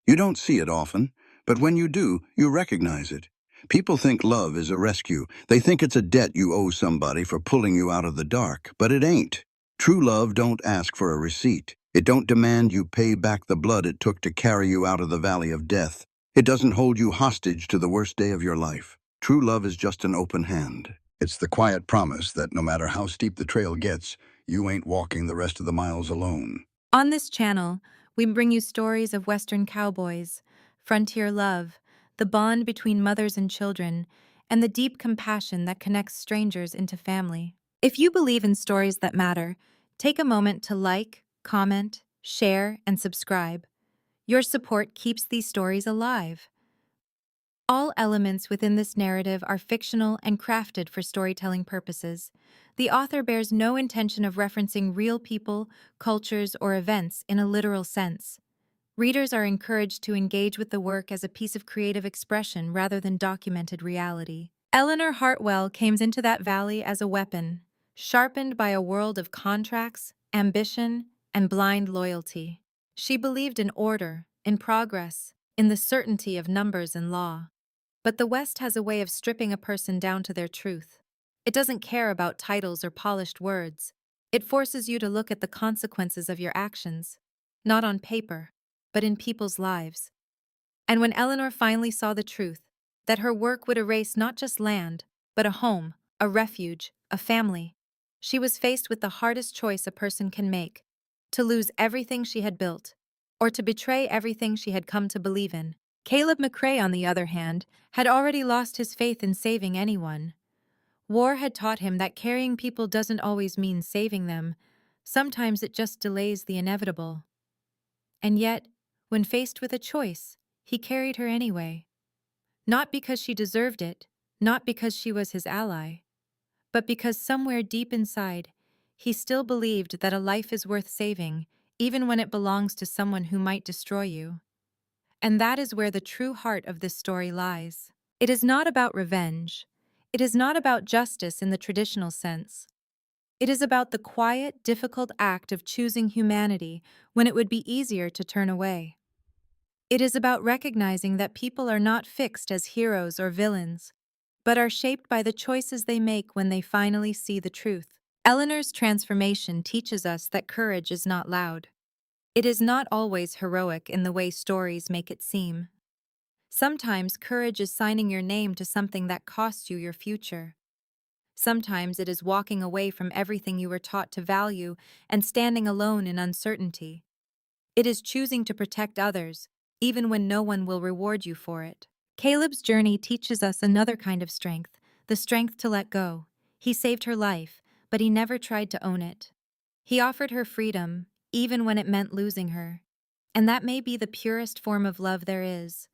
You don't see it often, but when you do, you recognize it. People think love is a rescue. They think it's a debt you owe somebody for pulling you out of the dark, but it ain't. True love don't ask for a receipt. It don't demand you pay back the blood it took to carry you out of the valley of death. It doesn't hold you hostage to the worst day of your life. True love is just an open hand. It's the quiet promise that no matter how steep the trail gets, you ain't walking the rest of the miles alone. On this channel, we bring you stories of Western cowboys, frontier love, the bond between mothers and children, and the deep compassion that connects strangers into family. If you believe in stories that matter, take a moment to like, comment, share, and subscribe. Your support keeps these stories alive. All elements within this narrative are fictional and crafted for storytelling purposes. The author bears no intention of referencing real people, cultures, or events in a literal sense. Readers are encouraged to engage with the work as a piece of creative expression rather than documented reality. Eleanor Hartwell came into that valley as a weapon, sharpened by a world of contracts, ambition, and blind loyalty. She believed in order, in progress, in the certainty of numbers and law. But the West has a way of stripping a person down to their truth. It doesn't care about titles or polished words. It forces you to look at the consequences of your actions, not on paper, but in people's lives. And when Eleanor finally saw the truth, that her work would erase not just land, but a home, a refuge, a family, she was faced with the hardest choice a person can make: to lose everything she had built, or to betray everything she had come to believe in. Caleb McRae, on the other hand, had already lost his faith in saving anyone. War had taught him that carrying people doesn't always mean saving them. Sometimes it just delays the inevitable. And yet, when faced with a choice, he carried her anyway. Not because she deserved it, not because she was his ally, but because somewhere deep inside, he still believed that a life is worth saving, even when it belongs to someone who might destroy you. And that is where the true heart of this story lies. It is not about revenge. It is not about justice in the traditional sense. It is about the quiet, difficult act of choosing humanity when it would be easier to turn away. It is about recognizing that people are not fixed as heroes or villains, but are shaped by the choices they make when they finally see the truth. Eleanor's transformation teaches us that courage is not loud. It is not always heroic in the way stories make it seem. Sometimes courage is signing your name to something that costs you your future. Sometimes it is walking away from everything you were taught to value and standing alone in uncertainty. It is choosing to protect others, even when no one will reward you for it. Caleb's journey teaches us another kind of strength, the strength to let go. He saved her life, but he never tried to own it. He offered her freedom, even when it meant losing her. And that may be the purest form of love there is.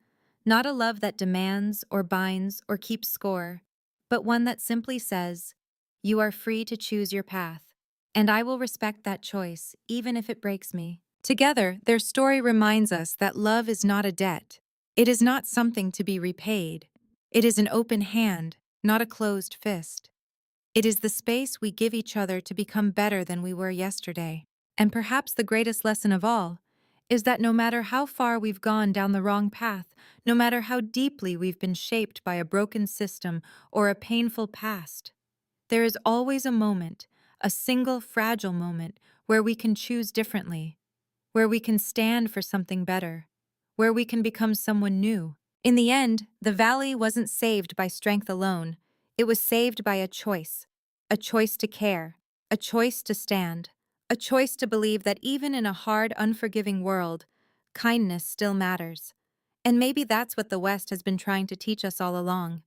Not a love that demands or binds or keeps score, but one that simply says, "You are free to choose your path, and I will respect that choice, even if it breaks me." Together, their story reminds us that love is not a debt. It is not something to be repaid. It is an open hand, not a closed fist. It is the space we give each other to become better than we were yesterday. And perhaps the greatest lesson of all is that no matter how far we've gone down the wrong path, no matter how deeply we've been shaped by a broken system or a painful past, there is always a moment, a single fragile moment, where we can choose differently, where we can stand for something better, where we can become someone new. In the end, the valley wasn't saved by strength alone. It was saved by a choice to care, a choice to stand, a choice to believe that even in a hard, unforgiving world, kindness still matters. And maybe that's what the West has been trying to teach us all along.